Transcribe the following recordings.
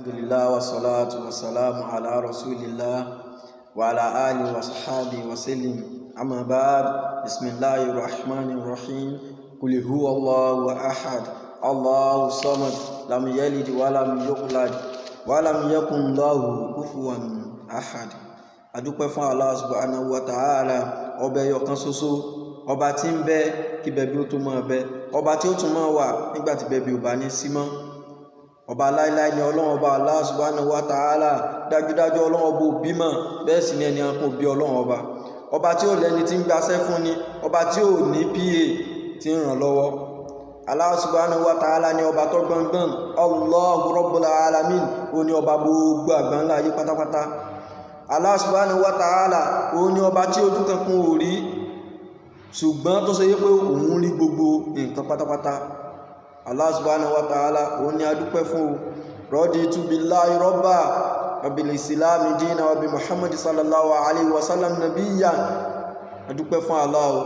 Alhamdulillah wa salatu wa salamu ala rasulillah wa ala alihi wa sahbihi wa sallim. Amma ba'd. Bismillahir rahmanir rahim. Qul huwallahu ahad, Allahu samad, lam yalid wa lam yulad wa lam yakun lahu kufuwan ahad. Adúpẹ́ fún Allah subhanahu wa ta'ala, ọba ẹyọ kan ṣoṣo, ọba tí ń bẹ kí bẹ̀bí ó tó máa bẹ, ọba tí ó tún máa wà nígbà tí bẹ̀bí ò bá ní sí mọ́. Ọba láíláí ni Ọlọ́run ọba Allah subhanahu wa ta'ala. Dájúdájú Ọlọ́run ọba ò bímọ, bẹ́ẹ̀ sì ni ẹni kan ò bí Ọlọ́run ọba. Ọba tí ò lẹ́ni tí ń gbaṣẹ́ fún ni, ọba tí ò ní PA tí ń ràn lọ́wọ́. Allah subhanahu wa ta'ala ni ọba tó gbọngbọn. Allahu Rabbul Alamin, ó ní ọba gbogbo àgbáńlá ayé pátápátá. Allah subhanahu wa ta'ala, ó ní ọba tí ojú kankan ò rí, ṣùgbọ́n tó ṣe yé pé òun rí gbogbo nǹkan pátápátá. Allah subhanahu wa ta'ala, ó ní adúpẹ́ fún o. Raditu billahi rabba wa bil islami dina wa bi Muhammad sallallahu alaihi wasallam nabiyyan. Adúpẹ́ fún Allah o.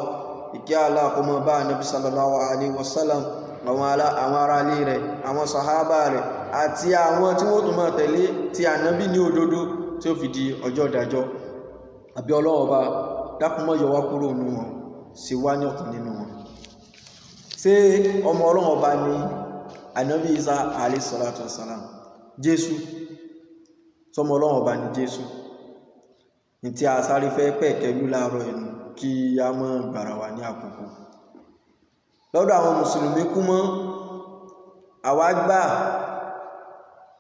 Ìkẹ́ Allah kó máa bá Nabi sallallahu alaihi wasallam, àwọn ará ilé rẹ̀, àwọn sàhábà rẹ̀, àti àwọn tí wọ́n tún máa tẹ̀lé ti Ànábì ní òdodo tí ó fi di ọjọ́ ìdájọ́. Àbí Ọlọ́run ọba dákun má yọ wá kúrò nínú wọn, ṣe wá ní ọ̀kan nínú wọn. Ṣé ọmọ Ọlọ́run ọba ni Ànábì Isa alayhi salatu wassalam? Jésù sọmọ Ọlọ́run ọba ni Jésù? Ní tí a sáré fẹ́ pẹ̀kẹ́lú láàárọ̀ ẹnu kí a mọ́ gbàrà wà ní àkókò. Lọ́dọ̀ àwọn mùsùlùmí kú mọ́ àwa gbà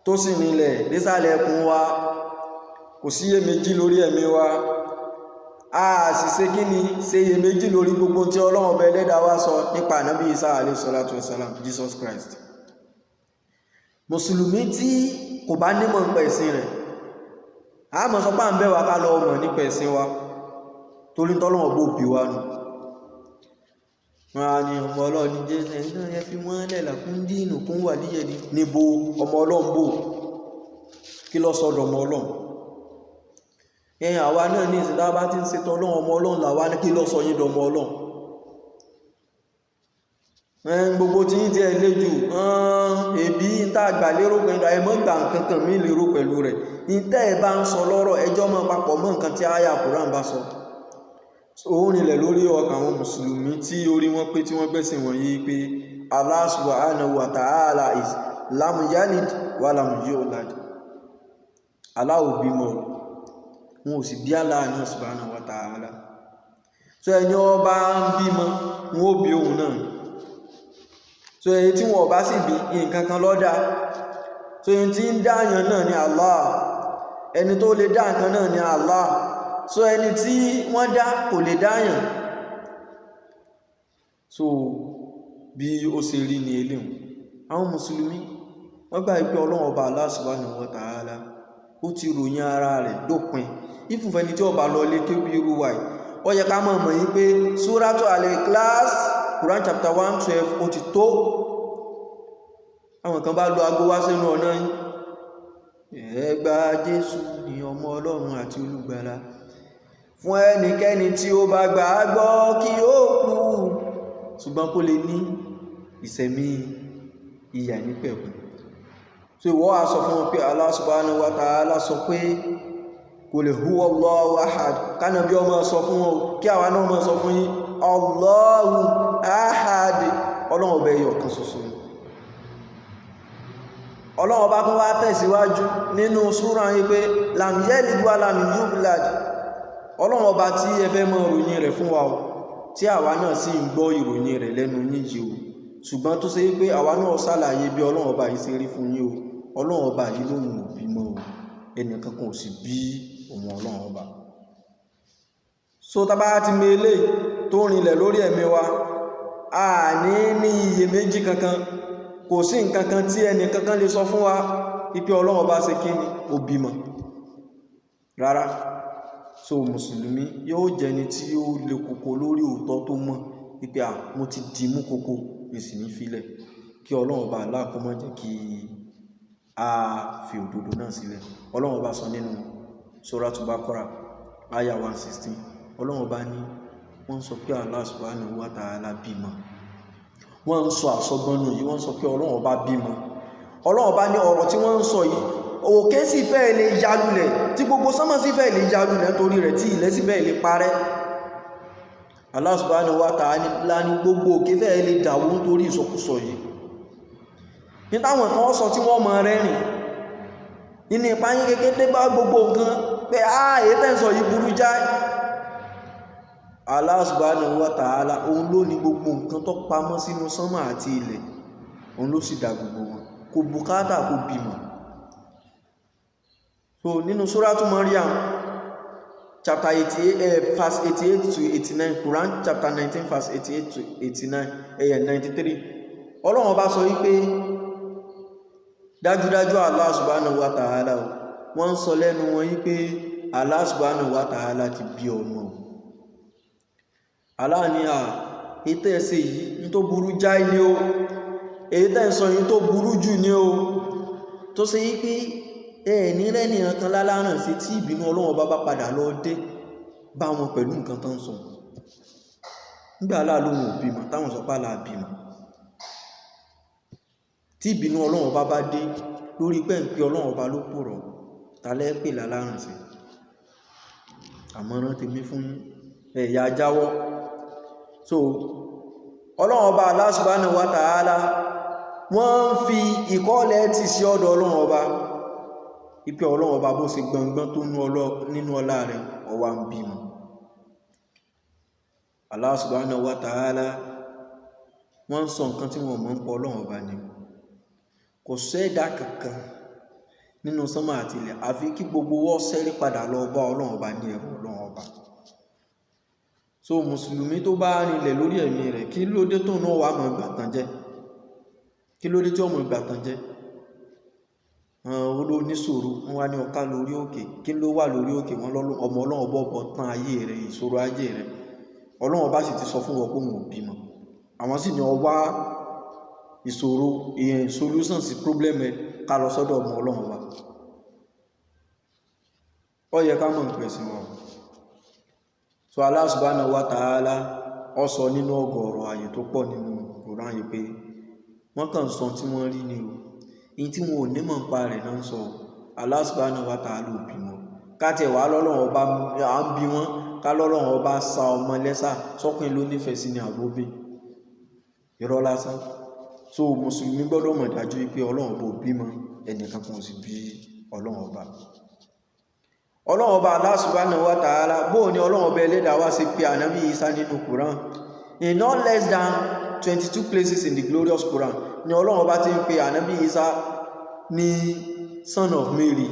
tó sì nílẹ̀ nísàlẹ̀ ẹkùn wa, kò síyè méjì lórí ẹ̀mí wa, a sì ṣe kí ni ṣe iye méjì lórí gbogbo tí Ọlọ́run ọba ẹlẹ́dàá wá sọ nípa Ànábì Isa alayhi salatu wassalam, Jesus Christ. Mùsùlùmí tí kò bá nímọ̀ nípa ẹ̀sìn rẹ̀, a mọ̀ sọ pé à ń bẹ̀ wá ká lọ mọ̀ nípa ẹ̀sìn wa, torí tọ́lọ́run ọba òbí wa nù. Wọ́n á ní ọmọ Ọlọ́run ní Jésù, ẹ̀yin náà yẹ fi wọ́n lẹ̀ làkún dínù kún wà níyẹ̀ ní níbo ọmọ Ọlọ́run bò, kí ló sọ̀dọ̀ ọmọ Ọlọ́run? Ẹ̀yin àwa náà ní ìsìnká bá ti ń ṣe tọ́lọ́run ọmọ Ọlọ́run làwa ní kí ló sọ yín dọmọ Ọlọ́run? Gbogbo tí yín ti ẹ̀ lé jù, ẹbí ń tá àgbà lérò pẹ̀lú ẹmọ́ gbà nǹkan mí lérò pẹ̀lú rẹ̀. Ní tẹ́ ẹ bá ń sọ lọ́rọ̀ ẹjọ́ mọ́ papọ̀ mọ́ nǹkan tí àyá Kùránì bá sọ. Ó rinlẹ̀ lórí ọkàn àwọn mùsùlùmí tí orí wọn pé tí wọ́n gbẹ̀sìn wọ̀nyí pé Allah subhanahu wa ta'ala is lam yalid wa lam yulad. Allah ò bímọ, wọn ò sì bí Allah náà subhanahu wa ta'ala. So ẹni ọba ń bímọ, wọn ó bí òun náà. So èyí tí wọn bá sì bí nǹkan kan lọ́dá. So èyí tí ń dáyàn náà ni Allah, ẹni tó lè dá nǹkan náà ni Allah. So ẹni tí wọ́n dá kò lè dáyàn. So bí ó ṣe rí ní eléhùn, àwọn mùsùlùmí wọ́n gbà pé Ọlọ́run ọba Allah subhanahu wa ta'ala ó ti ròyìn ara rẹ̀ dópin. Ìfúnfẹ́ni tí ọba lọ lé kí ó bí irú wa yìí, ó yẹ ká mọ̀ yí pé Suratu Al-Ikhlas, Quran chapter 112 ó ti tó. Àwọn kan bá lo ago wá sínú ọ̀nà yìí, ẹ gba Jésù ní ọmọ Ọlọ́run àti olùgbàlà, fún ẹnikẹ́ni tí ó bá gbà á gbọ́ kí ó kú, ṣùgbọ́n kó lè ní ìṣẹ̀mí ìyà nípẹ̀kun. So ìwọ á sọ fún wọn pé Allah subhanahu wa ta'ala sọ pé qul huwallahu ahad, kánàbí ọmọ sọ fún wọn, kí àwa náà mọ́ sọ fún yín, Allahu ahad, Ọlọ́run ọba ẹyọ kan ṣoṣo. Ọlọ́run ọba tún wá tẹ̀síwájú nínú súra yìí pé lam yalid wa lam yulad. Ọlọ́run ọba tí ẹ fẹ́ mọ̀ ìròyìn rẹ̀ fún wa o, tí àwa náà sì ń gbọ́ ìròyìn rẹ̀ lẹ́nu yín yìí o, ṣùgbọ́n tó ṣe pé àwa náà ṣàlàyé bí Ọlọ́run ọba yìí ṣe rí fún yín o. Ọlọ́run ọba yìí lóhun ò bímọ o, ẹnìkan kan ò sì bí òun Ọlọ́run ọba. So tábà ti mọ eléyìí tó rinlẹ̀ lórí ẹ̀mí wa, a ní iyèméjì kankan, kò sí nǹkan kan tí ẹnì kankan lè sọ fún wa ipe Ọlọ́run ọba ṣe kí ni ó bímọ rárá. So mùsùlùmí yóò jẹni tí ó lè kókó lórí òótọ́ tó mọ̀ wípé mo ti dì mú kókó ìsìn ní filẹ̀, kí Ọlọ́run ọba aláàkọ́ mọ́ jẹ́ kí a fi òdodo náà sílẹ̀. Ọlọ́run ọba sọ nínú Suratul Baqarah aya 116, Ọlọ́run ọba ní wọ́n sọ pé Allah subhanahu wa ta'ala bímọ. Wọ́n ń sọ àsọgbọ́nù yìí, wọ́n sọ pé Ọlọ́run ọba bímọ. Ọlọ́run ọba ní ọ̀rọ̀ tí wọ́n ń sọ yìí òkè sì fẹ́ lè yalulẹ̀ tí gbogbo sánmà sì fẹ́ lè yalulẹ̀ torí rẹ̀ tí ilẹ̀ sì fẹ́ lè parẹ́. Allah subhanahu wa ta'ala ní gbogbo òkè fẹ́ lè dàwó nítorí ìsọkúsọ yìí. ní táwọn kan sọ tí wọ́n mọ̀ rẹ́rìn nínú ìpáyín kékeré bá gbogbo nǹkan pé èyí tẹ́sọ̀ yìí burú jáì. Allah subhanahu wa ta'ala òun ló ní gbogbo nǹkan tó pamọ́ sínú sánmà àti ilẹ̀, òun ló sì dá gbogbo wọn, kò bùkátà kò bímọ. So nínú Suratu Maryam chapter 88 verse 88 to 89, Quran chapter 19 verse 88 to 89, 93, Ọlọ́run bá sọ wípé dájúdájú Allah subhanahu wa ta'ala wọ́n ń sọ lẹ́nu wọn wípé Allah subhanahu wa ta'ala ti bí ọmọ. Allah ní ètò ẹ̀sẹ̀ yìí ní tó burú jáì ní o, èyí tẹ́ ń sọ yìí tó burú jù ní o, tó ṣe wípé ní rẹ́ni kan láláràn sí tí ìbínú Ọlọ́run bá padà lọ dé bá wọn pẹ̀lú nǹkan tán sọ. Nígbà aláàlóhun òbímọ táwọn sọ pá láàbímọ, tí ìbínú Ọlọ́run bá dé lórí pẹ́ǹpẹ́ Ọlọ́run bá ló pòrọ̀ tàlẹ́ pè láláràn sí. Àmọ̀ràn tèmi fún ẹ̀yà jáwọ́. So Ọlọ́run ọba Allah subhanahu wa ta'ala wọ́n ń fi ìkọ́lẹ̀ ti sí ọ̀dọ̀ Ọlọ́run ọba ìpé Ọlọ́run ọba bó ṣe gbọngbọ́n tó nínú ọlá rẹ̀ ọwá ń bímọ. Allah subhanahu wa ta'ala wọ́n ń sọ nǹkan tí wọ́n mọ̀ ń pọ̀ Ọlọ́run ọba ni. Kò sẹ́dá kankan nínú sánmà àti ilẹ̀ àfi kí gbogbo wọ́n sẹ́rí padà lọ bá Ọlọ́run ọba ní ẹ̀rọ Ọlọ́run ọba. So mùsùlùmí tó bá rinlẹ̀ lórí ẹ̀mí rẹ̀ kí ló dé tó náà wà mọ̀ ìgbàtàn jẹ́, kí ló dé tí ọmọ ìgbàtàn jẹ́ olóò níṣòro wọ́n wá ní ọká lórí òkè, kí ló wà lórí òkè wọn ọmọ Ọlọ́run bọ́bọ̀ tán ayé rẹ̀, ìṣòro ayé rẹ̀. Ọlọ́run bá sì ti sọ fún wọn pé wọn ò bímọ, àwọn sì ní ọwá ìṣòro solution sí problem ẹ ká lọ sọ́dọ̀ ọmọ Ọlọ́run wa. Ó yẹ ká mọ̀ nípa ẹ̀sìn wọn. So Allah subhanahu wa ta'ala ó sọ nínú ọgọ́rọ̀ àyè tó pọ̀ nínú Quran yìí pé wọ́n kàn sọ tí wọ́n rí ni o, in tí wọn ò ní mọ̀ nípa rẹ̀ náà sọ. Allah subhanahu wa ta'ala ò bí wọn, ká tẹ̀ wá lọ́lọ́run ọba à ń bí wọn, ká lọ́lọ́run ọba sa ọmọ lẹ́sà sọ́kùnrin ló nífẹ̀ẹ́ sí ni àgbóbé, irọ́ lásán. So mùsùlùmí gbọ́dọ̀ mọ̀ dájú wípé Ọlọ́run ọba ò bímọ, ẹnìkan kan ò sì bí Ọlọ́run ọba. Ọlọ́run ọba Allah subhanahu wa ta'ala bóò ni Ọlọ́run ọba ẹlẹ́dàá wá sí pé Ànábì Isa nínú Quran in not less than 22 places in the glorious Quran ni Ọlọ́run ọba ti ń pe Ànábì Isa ní son of Mary,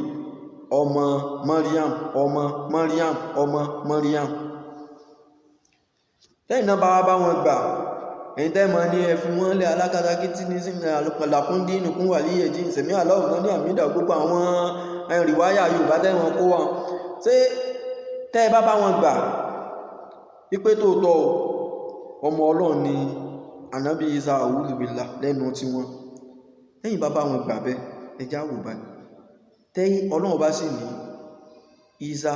ọmọ Maryam, ọmọ Maryam, ọmọ Maryam. Tẹ́yìn náà bá wọn gbà, ẹ̀yin tẹ́ mọ̀ ní ẹ̀fún wọn lé alákatakítí ní sínú àlùpàlàkúndín nìkún wà líyẹ̀ jí ìsẹ̀mí aláwọ̀ ní àmìdà gbogbo àwọn ìrìwáyà Yorùbá tẹ́wọn kó wọn. Ṣé tẹ́ bá wọn gbà wípé tóòtọ́ ọmọ Ọlọ́run ni Ànábì Isa a'udhu billah lẹ́nu tí wọn, tẹ́yìn bá wọn gbà bẹ́ ẹjá wò bá ní tẹ́yìn Ọlọ́run bá sì ní Isa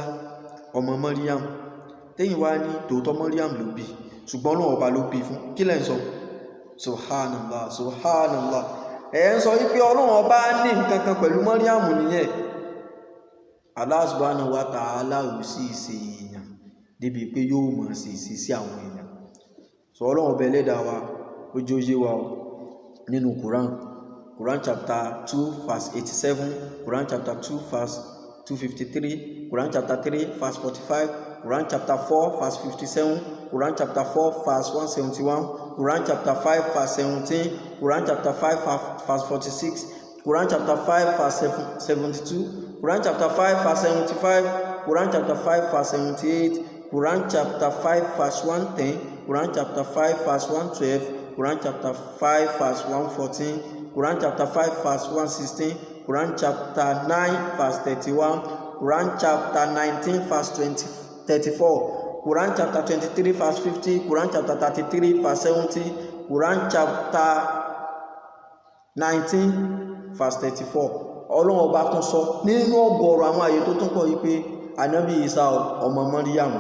ọmọ Maryam, tẹ́yìn wá ní tòótọ́ Maryam ló bí ṣùgbọ́n Ọlọ́run ọba ló bí fún, kí lẹ́ ń sọ? Subhanallah, subhanallah. Ẹ̀ ń sọ wípé Ọlọ́run ọba ní nǹkan kan pẹ̀lú Maryam nìyẹn. Allah subhanahu wa ta'ala ò sí ìṣe èèyàn débi pé yóò mọ̀ sí sí àwọn èèyàn. So Ọlọ́run ọba ẹlẹ́dàá wa ó jẹ́ òye wa nínú Quran chapter 2 verse 87, Quran chapter 2 verse 253, Quran chapter 3 verse 45, Quran chapter 4 verse 57, Quran chapter 4 verse 171, Quran chapter 5 verse 17, Quran chapter 5 verse 46, Quran chapter 5 verse 72, Quran chapter 5 verse 75, Quran chapter 5 verse 78, Quran chapter 5 verse 110, Quran chapter 5 verse 112, Quran chapter 5 verse 114, Quran chapter 5 verse 116, Quran chapter 9 verse 31, Quran chapter 19 verse 34, Quran chapter 23 verse 50, Quran chapter 33 verse 70, Quran chapter 19 verse 34. Ọlọ́run ọba tún sọ nínú ọgọ́rọ̀ àwọn àyè tó tún pọ̀ yìí pé Ànábì Isa ọmọ Maryam,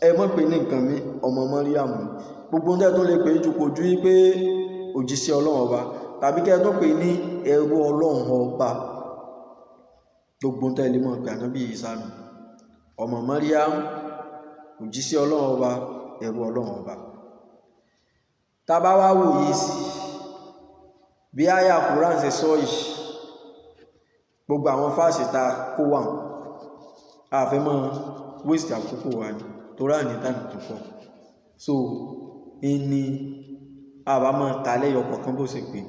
ẹ mọ̀ pé ní nǹkan mi ọmọ Maryam, gbogbo ǹdẹ́ tó lè pè jù kò ju pé òjíṣẹ́ Ọlọ́run ọba tàbí kẹ́ tó pè ní ẹrú Ọlọ́run ọba gbogbo ń tẹ́lẹ̀ mọ̀ pé ànábì Ìsá nù ọmọ Maryam òjíṣẹ́ Ọlọ́run ọba ẹrú Ọlọ́run ọba. Tá bá wá wòye sí bí àyà Quran ṣe sọ yìí, gbogbo àwọn fáṣì ta kó wà àfẹ́ mọ́ waste àkókò wa ní tó rà ní tàbí tó pọ̀, so ní àbámọ́ tàlẹ́yọ kọ̀ọ̀kan bó ṣe pé,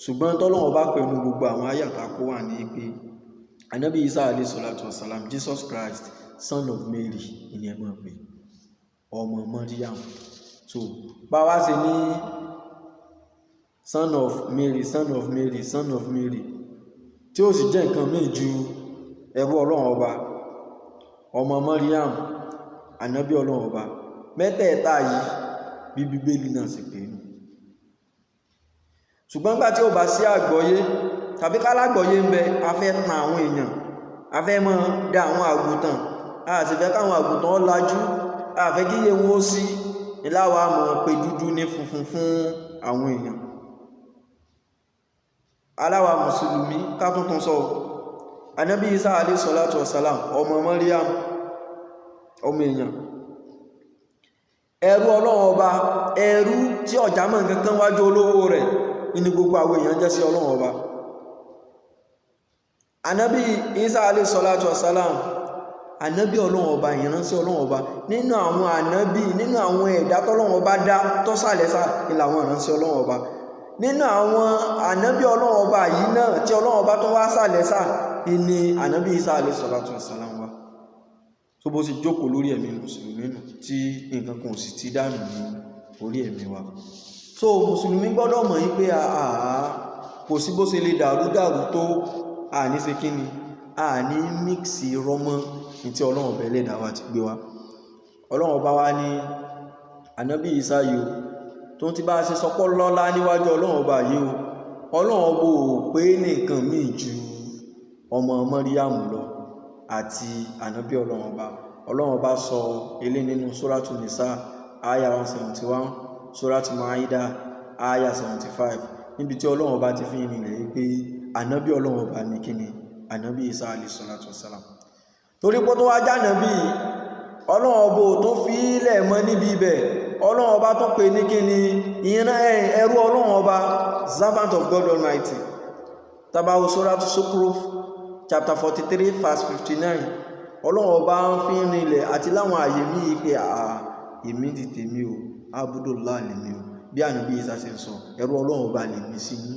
ṣùgbọ́n tọ́lọ́run bá pẹ̀lú gbogbo àwọn àyà ta kó wà ní pé ànábì Ìsá alayhi salatu wassalam, Jesus Christ son of Mary ní ẹmọ́ pé ọmọ Maryam. So bá wá ṣe ní son of Mary, son of Mary, son of Mary, tí ó sì jẹ́ nǹkan míì ju ẹrú Ọlọ́run ọba, ọmọ Maryam, ànábì Ọlọ́run ọba, mẹ́tẹ̀ẹ̀ta yìí bí Bíbélì náà sì pé nù. Ṣùgbọ́n gbà tí ó bá sí àgbọ́yé tàbí kálágbọ́yé ń bẹ, a fẹ́ tan àwọn èèyàn, a fẹ́ mọ́ dá àwọn àgùntàn, a sì fẹ́ káwọn àgùntàn lajú, a fẹ́ kíyè wọn ó sí, ìláwà mọ̀ pé dúdú ní funfun fún àwọn èèyàn. Aláwa mùsùlùmí ká tuntun sọ ànábì Ìsá alayhi salatu wassalam, ọmọ Maryam, ọmọ èèyàn, ẹrú Ọlọ́run ọba, ẹrú tí ọjà mọ̀ nǹkan wájú olówó rẹ̀ ní gbogbo àwọn èèyàn jẹ́ sí Ọlọ́run ọba. Ànábì Ìsá alayhi salatu wassalam, ànábì Ọlọ́run ọba, ìránṣẹ́ Ọlọ́run ọba, nínú àwọn ànábì, nínú àwọn ẹ̀dá tọ́lọ́run ọba dá tọ́sàlẹ́sà ìlà àwọn ìránṣẹ́ Ọlọ́run ọba. Nínú àwọn ànábì Ọlọ́run ọba yìí náà tí Ọlọ́run ọba tó wá sàlẹ́sà ní ànábì Ìsá alayhi salatu wassalam wa. tó bó sì jókòó lórí ẹ̀mí mùsùlùmí nù tí nǹkan kan sì ti dànù ní orí ẹ̀mí wa. So mùsùlùmí gbọ́dọ̀ mọ̀ yí pé kò sí bó ṣe lè dàrú tó àní ṣe kí ni àní mixi rọmọ ní tí ọlọ́run ọba ẹlẹ́dàá wa ti gbé wa. ọlọ́run ọba wa ní ànábì Ìsá yìí o tó ti bá ṣe sọpọ́ lọ́lá níwájú ọlọ́run ọba yìí o, ọlọ́run ọba ò pé nìkan míì ju ọmọ Màríyámù lọ àti ànábì ọlọ́run ọba. ọlọ́run ọba sọ ilé nínú Suratul Nisa aya 171, Suratul Maida aya 75, níbi tí ọlọ́run ọba ti fi rìnlẹ̀ pé ànábì ọlọ́run ọba ní kíni ànábì Ìsá alayhi salatu wassalam. torí pé tó wá jánàbí ọlọ́run ọba tó fi ilẹ̀ mọ́ níbi ibẹ̀, ọlọ́run ọba tó pè ní kíni ìran ẹrú ọlọ́run ọba, servant of God Almighty. tabawo Suratul Zukhruf chapter 43 verse 59, ọlọ́run ọba ń fi rìnlẹ̀ àti láwọn àyè mí pé èmi ti tèmi o, Abdullah lèmi o, bí ànábì Ìsá ṣe ń sọ ẹrú ọlọ́run ọba lèmi sí ní,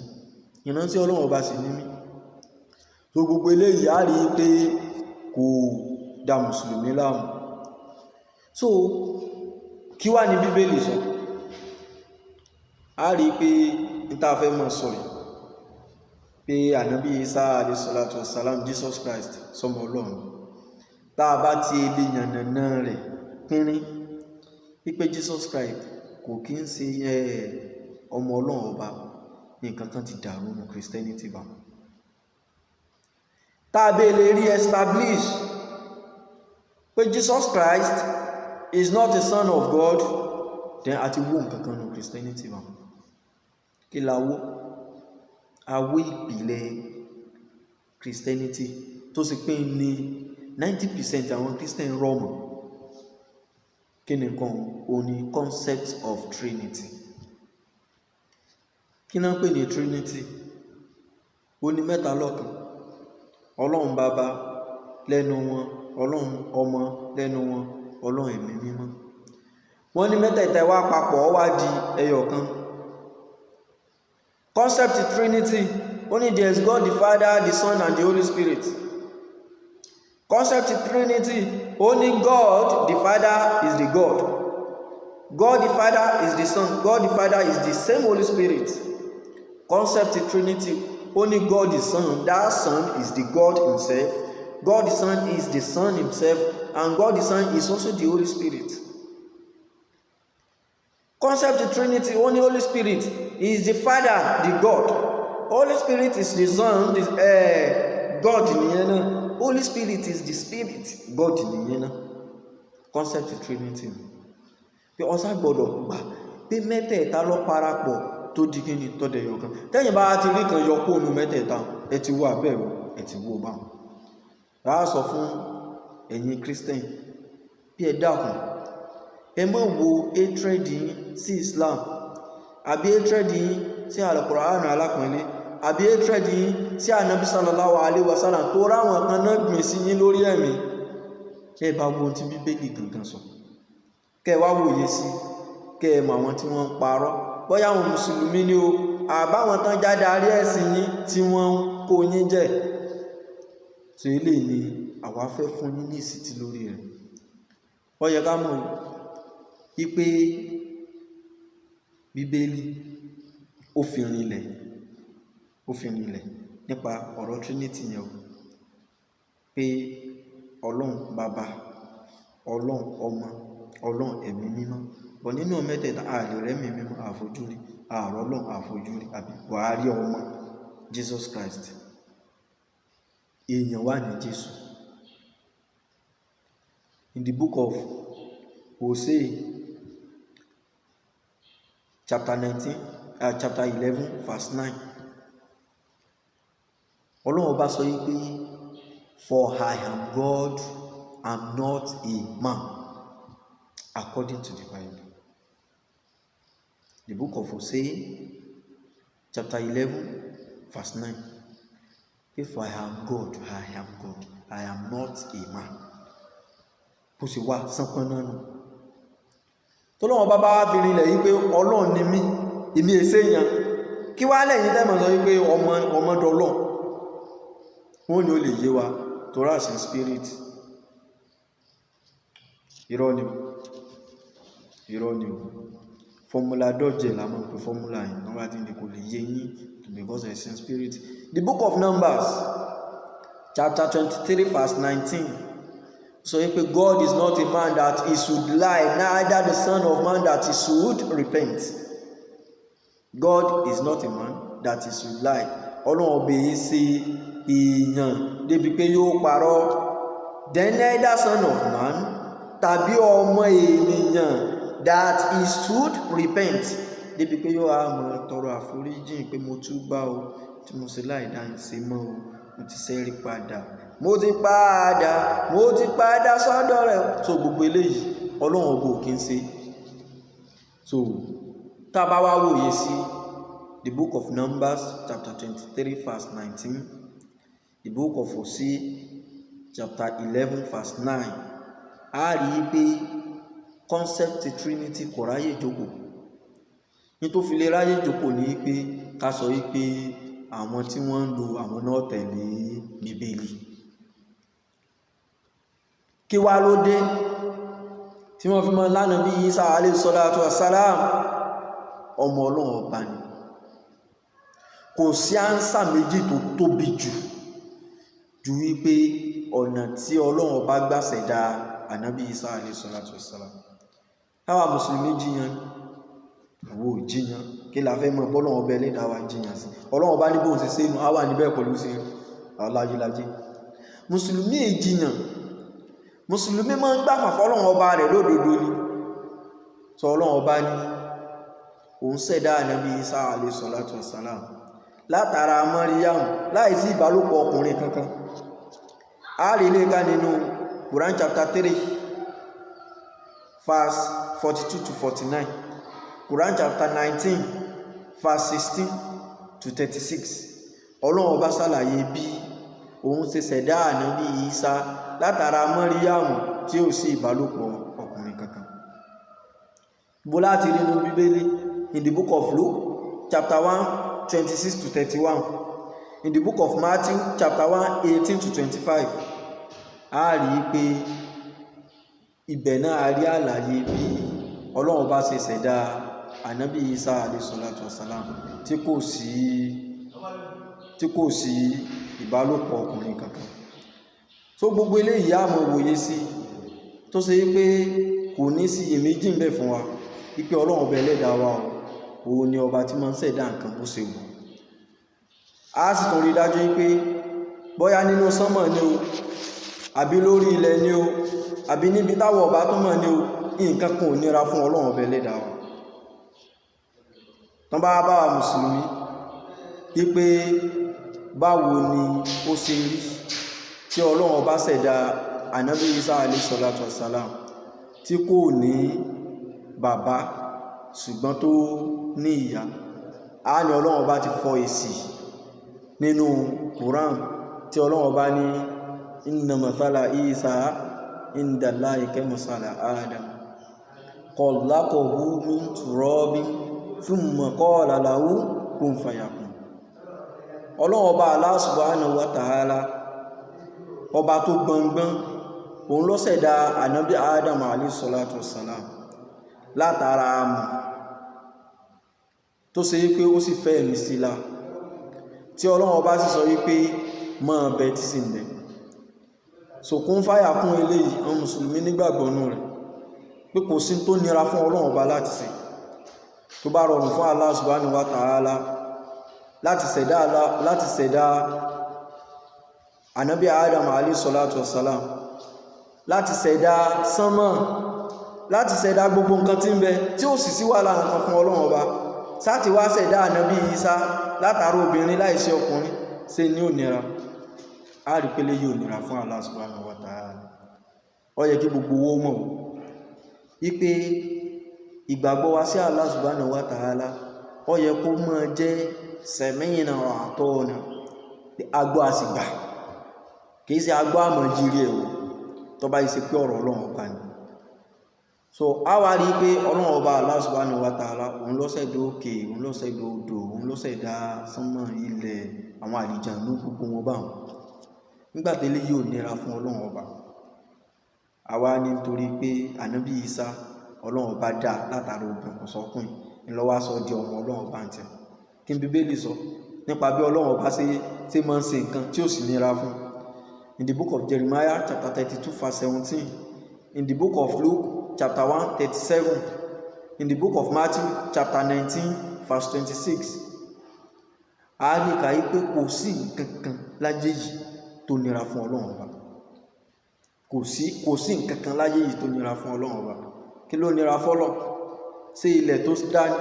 ìrántí ọlọ́run ọba sì ní mí. tó gbogbo eléyìí á rí pé kò dá mùsùlùmí láàmú. so kí wá ní bíbélì sọ? á rí pé níta fẹ́ mọ̀ sọ yìí pé ànábì Ìsá alayhi salatu wassalam, Jesus Christ sọmọ ọlọ́run. tá a bá ti ilé yànnàná rẹ̀ pínrín wípé Jesus Christ kò kí ń ṣe ọmọ ọlọ́run ọba, nǹkan kan ti dàrú ní Christianity bá. tá a bẹ́ẹ̀ lè rí establish pé Jesus Christ is not a son of God, then a ti wó nǹkan kan ní Christianity bá. kí la wó? awó ìpìlẹ̀ Christianity tó sì pé ní 90% àwọn Christian rọ́mù. kí ni kan o ní concept of Trinity? kí náà pè ní Trinity? ó ní mẹ́ta lọ́kan, ọlọ́run bàbá lẹ́nu wọn, ọlọ́run ọmọ lẹ́nu wọn, ọlọ́run ẹ̀mí mímọ́. wọ́n ní mẹ́tẹ̀ẹ̀ta wá papọ̀ ó wá di ẹyọ kan. Concept Trinity, only there is God the Father, the Son, and the Holy Spirit. Concept Trinity, only God the Father is the God. God the Father is the Son. God the Father is the same Holy Spirit. Concept Trinity, only God the Son. That Son is the God himself. God the Son is the Son himself, and God the Son is also the Holy Spirit. Concept Trinity, only Holy Spirit is the Father, the God. Holy Spirit is the Son, God nìyẹn náà. Holy Spirit is the Spirit, God nìyẹn náà. Concept Trinity. Pé ọ̀sá gbọ́dọ̀ gbà pé mẹ́tẹ̀ẹ̀ta lọ parapọ̀ tó di kíni tó dẹ̀yọ̀ kan. tẹ́yìn bá ti rí kan yọ kó nu mẹ́tẹ̀ẹ̀ta, ẹ ti wó abẹ́rù, ẹ ti wó bá wọn. a sọ fún ẹ̀yin Christian bí ẹ dákun ẹ má wo hatred yín sí Islam àbí hatred yín sí Al-Qur'an alápọ̀nlé àbí hatred yín sí Ànábì sallallahu alaihi wasallam tó ráwọn kan náà gbìn sí yín lórí ẹ̀mí. Ẹ bá wo tí Bíbélì gangan sọ kẹ́ wá wòye sí kẹ́ mọ̀ àwọn tí wọ́n ń parọ́ bóyá àwọn mùsùlùmí ni o àbáwọn tán jáde àrí ẹ̀sìn yín tí wọ́n ń kó yín jẹ. So ilé ni àwa fẹ́ fún yín ní ìsìtí lórí rẹ̀. Ó yẹ ká mọ̀ wípé Bíbélì ó fi rinlẹ̀ nípa ọ̀rọ̀ Trinity yẹn o pé Ọlọ́run Bàbá, Ọlọ́run Ọmọ, Ọlọ́run Ẹ̀mí Mímọ́. Bọ̀ nínú mẹ́tẹ̀ẹ̀ta a lè rẹ́mi mímọ́ àfojúrí, ààrọ̀ Ọlọ́run àfojúrí àbí Buhari ọmọ Jesus Christ. Èèyàn wà ní Jésù. In the book of Hosea chapter 11 verse 9, Ọlọ́run ọba sọ yìí pé for I am God, I'm not a man, according to the Bible. The book of Hosea chapter 11 verse 9. If I am God, I am God, I am not a man. Bó ṣe wá sánpọ́n náà nù. Tọ́lọ́run bá bá fi rinlẹ̀ yí pé Ọlọ́run ni mí, èmi èsè èèyàn. Kí wá lẹ́yìn tẹ́mọ̀ sọ wípé ọmọdọ́lọ́. Wọ́n ní ó lè yé wa, Torah in spirit. Irọ́ ni o. Formula dọ́jẹ̀ la mọ̀ pé formula yìí wọ́n bá ti ní kò lè yé yín because it's in spirit. The book of Numbers chapter 23 verse 19. So if God is not a man that he should lie, neither the son of man that he should repent. God is not a man that he should lie. Ọlọ́run ọbẹ̀ ṣe èèyàn débi pé yóò parọ́. Then neither son of man tàbí ọmọ ènìyàn that he should repent. Débi pé yóò àmọ́ tọrọ àforíjìn pé mo túbá o tí mo ṣe láìdá ìṣe mọ́ o mo ti ṣẹ́rí padà. Mo ti padà sọ́dọ̀ rẹ̀. So gbogbo eléyìí Ọlọ́run ọba ò kí ń ṣe. So tá bá wá wòye sí the book of Numbers chapter 23 verse 19, the book of Hosea chapter 11 verse 9, a rí pé concept Trinity kò ráyè jókòó. Ní tó fi lè ráyè jókòó ní pé ká sọ wípé àwọn tí wọ́n ń lo àwọn náà tẹ̀lé Bíbélì. Kí wá ló dé tí wọ́n fi mọ́ lánàá bí Ìsá alayhi salatu wassalam ọmọ Ọlọ́run ọba ni? Kò sí ánsà méjì tó tóbi jù wípé ọ̀nà tí Ọlọ́run ọba gbà ṣẹ̀dá Ànábì Ìsá alayhi salatu wassalam. Àwa mùsùlùmí jiyàn, àwọn ò jiyàn, kí la fẹ́ mọ̀ bọ́lọ́run ọba ẹlẹ́dàá wa jiyàn sí? Ọlọ́run ọba ní bóun ṣe ṣe inú àwa níbẹ̀ pẹ̀lú sí aláyélájé. Mùsùlùmí èjiyàn, mùsùlùmí máa ń gbàfà fọ́lọ́run ọba rẹ̀ lódodo ni. Sọ Ọlọ́run ọba ní òun ṣẹ̀dá Ànábì Ìsá alayhi salatu wassalam látara Maryam láìsí ìbálòpọ̀ ọkùnrin kankan. A rí ilé ká nínú Quran chapter 3 verse 42 to 49, Quran chapter 19 verse 16 to 36. Ọlọ́run ọba ṣàlàyé bí òun ṣe ṣẹ̀dá Ànábì Ìsá látara Maryam tí ó sí ìbálòpọ̀ ọkùnrin kankan. Bó láti rí nínú Bíbélì in the book of Luke chapter 1 26 to 31, in the book of Matthew chapter 1 18 to 25. A rí pé ibẹ̀ náà a rí àlàyé bí Ọlọ́run bá ṣe ṣẹ̀dá Ànábì Ìsá alayhi salatu wassalam tí kò sí ìbálòpọ̀ ọkùnrin kankan. So gbogbo eléyìí a mọ̀ wòye sí tó ṣe pé kò ní sí iyèméjì ń bẹ fún wa wípé Ọlọ́run ọba ẹlẹ́dàá wa òun ni ọba tí máa ń ṣẹ̀dá nǹkan bó ṣe wù. A sì tún rí dájú wípé bóyá nínú sánmọ̀ ni o àbí lórí ilẹ̀ ni o àbí níbi táwọn ọba tó mọ̀ ni o, nǹkan kan ò nira fún Ọlọ́run ọba ẹlẹ́dàá wa. Tán bá bá wa mùsùlùmí wípé báwo ni ó ṣe rí tí Ọlọ́run bá ṣẹ̀dá Ànábì Isa alayhi salatu wassalam tí kò ní bàbá ṣùgbọ́n tó ní ìyá, a ní Ọlọ́run bá ti fọ èsì nínú Quran tí Ọlọ́run bá ní inna mathala Isa inda Allahi kamasali Adam khalaqahu min turabin thumma qala lahu kun fayakun. Ọlọ́run ọba Allah subhanahu wa ta'ala, ọba tó gbọngbọ́n, òun ló ṣẹ̀dá Ànábì Adam alayhi salatu wassalam látara amọ̀ tó ṣe wípé ó sì fẹ́ ẹ̀mí sílá, tí Ọlọ́run ọba sì sọ wípé máa bẹ tí sì ń bẹ. So kun fayakun eléyìí àwọn mùsùlùmí nígbàgbọ́ nù rẹ̀ pé kò sí tó nira fún Ọlọ́run ọba láti ṣe. Tó bá rọrùn fún Allah subhanahu wa ta'ala láti ṣẹ̀dá Ànábì Adam alayhi salatu wassalam, láti ṣẹ̀dá sánmọ̀, láti ṣẹ̀dá gbogbo nǹkan tí ń bẹ tí ó sì sí wàhálà nǹkan fún Ọlọ́run ọba, sáti wá ṣẹ̀dá Ànábì Isa látara obìnrin láìsí ọkùnrin, ṣe ní ò nira. A rí pé yóò nira fún Allah subhanahu wa ta'ala. Ó yẹ kí gbogbo owó mọ̀ wípé ìgbàgbọ́ wa sí Allah subhanahu wa ta'ala ó yẹ kó máa jẹ́ sami'na wa ata'na, agbọ́ àsìgbà, kìí ṣe agbọ́ àmọ̀ jírí ẹ̀wò tó bá ṣe pé ọ̀rọ̀ Ọlọ́run ọba ni. So a wá rí pé Ọlọ́run ọba Allah subhanahu wa ta'ala òun ló ṣẹ̀dá òkè, òun ló ṣẹ̀dá odò, òun ló ṣẹ̀dá sánmọ̀, ilẹ̀, àwọn àlìjànnú gbogbo wọn báwọn. Nígbàtẹ́lẹ̀ yóò nira fún Ọlọ́run ọba, àwa ní nítorí pé Ànábì Isa Ọlọ́run ọba dá látara obìnrin sọkùnrin ńlọ́wọ́ sọ di ọmọ Ọlọ́run ọba ń tẹ̀. Kí n Bíbélì sọ nípa bí Ọlọ́run ọba ṣe máa ń ṣe nǹkan tí ó sì nira fún. In the book of Jeremiah chapter 32 verse 17, in the book of Luke chapter 1:37, in the book of Matthew chapter 19 verse 26, a rí kàí pé kò sí nǹkan kan láyé yìí tó nira fún Ọlọ́run ọba. Kò sí nǹkan kan láyé yìí tó nira fún Ọlọ́run ọba. Kí ló nira fọ́lọ́? Sí ilẹ̀ tó dá ní?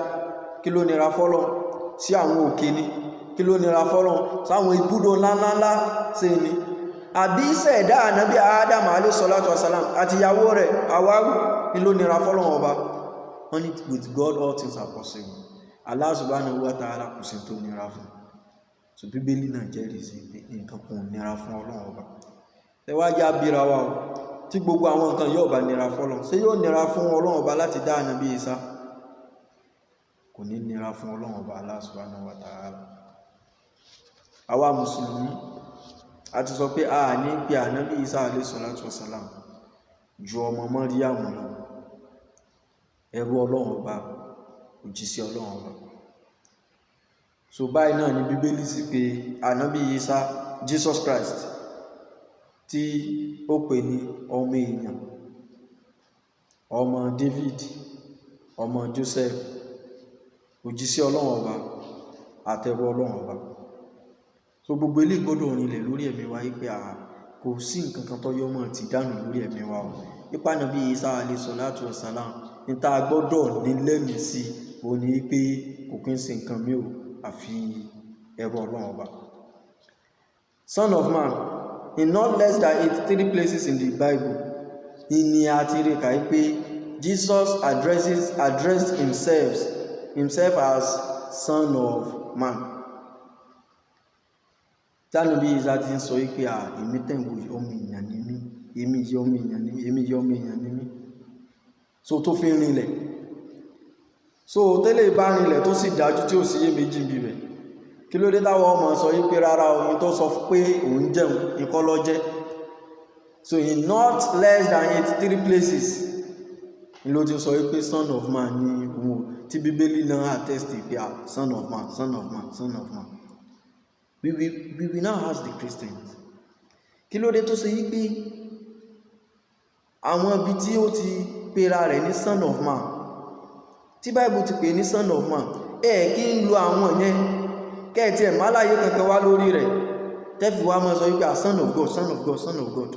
Kí ló nira fọ́lọ́? Sí àwọn òkè ni? Kí ló nira fọ́lọ́? Sáwọn ibùdó ńláńlá sí ni? Àbí ṣẹ̀dá Ànábì Adam alayhi salatu wassalam àti ìyàwó rẹ̀ Hawaru, kí ló nira fọ́lọ́ ọba? Only with God all things are possible. Allah subhanahu wa ta'ala kò sí tó nira fún. So Bíbélì náà jẹ́rìí sí pé nǹkan kò nira fún Ọlọ́run ọba. Ẹ wá já bíra wa o, tí gbogbo àwọn nǹkan yóò bá nira fọ́lọ́, ṣé yóò nira fún Ọlọ́run ọba láti dá Ànábì Isa? Kò ní nira fún Ọlọ́run ọba Allah subhanahu wa ta'ala. Àwa mùsùlùmí a ti sọ pé a ní pé Ànábì Isa alayhi salatu wassalam ju ọmọ Maryam lọ, ẹrú Ọlọ́run ọba, òjíṣẹ́ Ọlọ́run ọba. So báyìí náà ni Bíbélì sì pé Ànábì Isa, Jesus Christ, tí ó pè ní ọmọ èèyàn, ọmọ David, ọmọ Joseph, òjíṣẹ́ Ọlọ́run ọba, àtẹrú Ọlọ́run ọba. So gbogbo ilé gbọ́dọ̀ rinlẹ̀ lórí ẹ̀mí wa wípé kò sí nǹkan kan tó yọ mọ́ ti dànù lórí ẹ̀mí wa o. Ipa Ànábì Isa alayhi salatu wassalam ní tá a gbọ́dọ̀ ní lẹ́mìí sí o ní pé kò kí ń ṣe nǹkan mí o àfi ẹrú Ọlọ́run ọba. Son of man, in not less than 83 places in the Bible, ìní àti ìrìkà pé Jesus addressed himself as Son of Man. Ànábì Isa ti ń sọ wípé èmi tẹ̀wò ọmọ èèyàn ni mí, èmi yọ ọmọ èèyàn ni mí, èmi yọ ọmọ èèyàn ni mí. So tó fi rinlẹ̀, so tẹ́lẹ̀ bá rinlẹ̀ tó sì dájú tí ó sì yé méjì bí bẹ̀, kí ló dé táwọn ọmọ sọ wípé rárá oyin tó sọ pé òun jẹun ikọ́ lọ jẹ́. So in not less than 83 places ló ti sọ wípé Son of Man ni òun, tí Bíbélì náà attest pé Son of Man, Son of Man, Son of Man. We will now ask the Christians, kí ló dé tó ṣe wípé àwọn ibi tí ó ti pera rẹ̀ ní Son of Man, tí Bible ti pè ní Son of Man, kí ń lo àwọn yẹn kẹ́ẹ̀tì ẹ̀ má láyé kankan wá lórí rẹ̀ tẹ́fì wá mọ́ sọ wípé Son of God, Son of God, Son of God.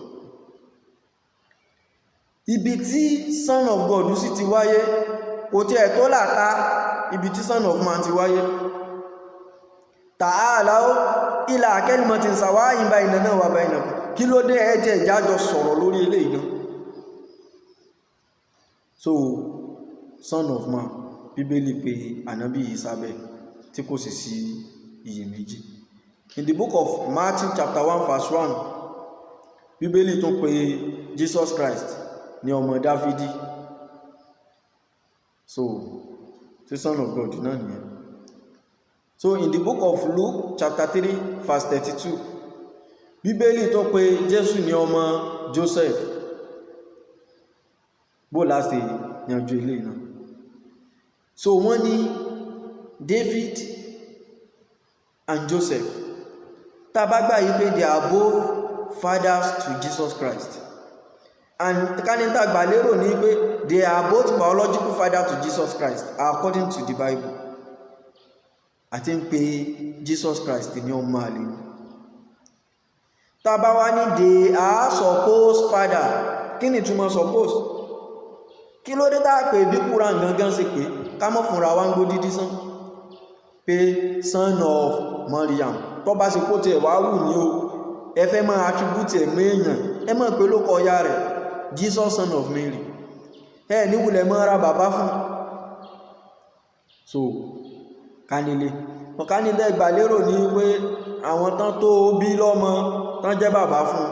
Ibi tí Son of God sì ti wáyé kò tí ẹ̀ tó làtà ibi tí Son of Man ti wáyé. Ta'alaw ila kalimatin sawa'in baynana wa baynakum, kí ló dé ẹ̀jẹ̀ ìjájọ sọ̀rọ̀ lórí eléyìí náà. So son of man bíbélì pé ànábì Ìsá bẹ́ẹ̀ tí kò sì sí iyèméjì. In the book of Matthew chapter 1 verse 1 bíbélì tún pé Jesus Christ ní ọmọ Dáfídì. So the son of God náà nìyẹn. So in the book of Luke chapter 3 verse 32 bíbélì tún pé Jésù ní ọmọ Joseph. Bó láti yanjú ilé náà. So wọ́n ní David and Joseph tá bá gbà yí pé they are both fathers to Jesus Christ, and kánítà gbà lérò ní pé they are both biological fathers to Jesus Christ according to the Bible. Àti ń pé Jesus Christ ní ọmọ àlè. Tá bá wá ní they are supposed father, kí ni túmọ̀ suppose? Kí ló dé tá pé bí Quran gangan ṣe pé ká mọ́ fúnra wa ń gbó dídí sán pé son of Maryam tó bá ṣe kó tiẹ̀ wá wù ní o ẹ fẹ́ máa attribute ẹ̀ mọ́ èèyàn ẹ mọ̀ pé ló kọ ya rẹ̀ Jesus son of Mary ẹ níwùlẹ̀ mọ́ ara bàbá fún. So kánilé ọ̀kánilé ìgbàlérò ní pé àwọn tán tó bí lọ́mọ tán jẹ́ bàbá fún.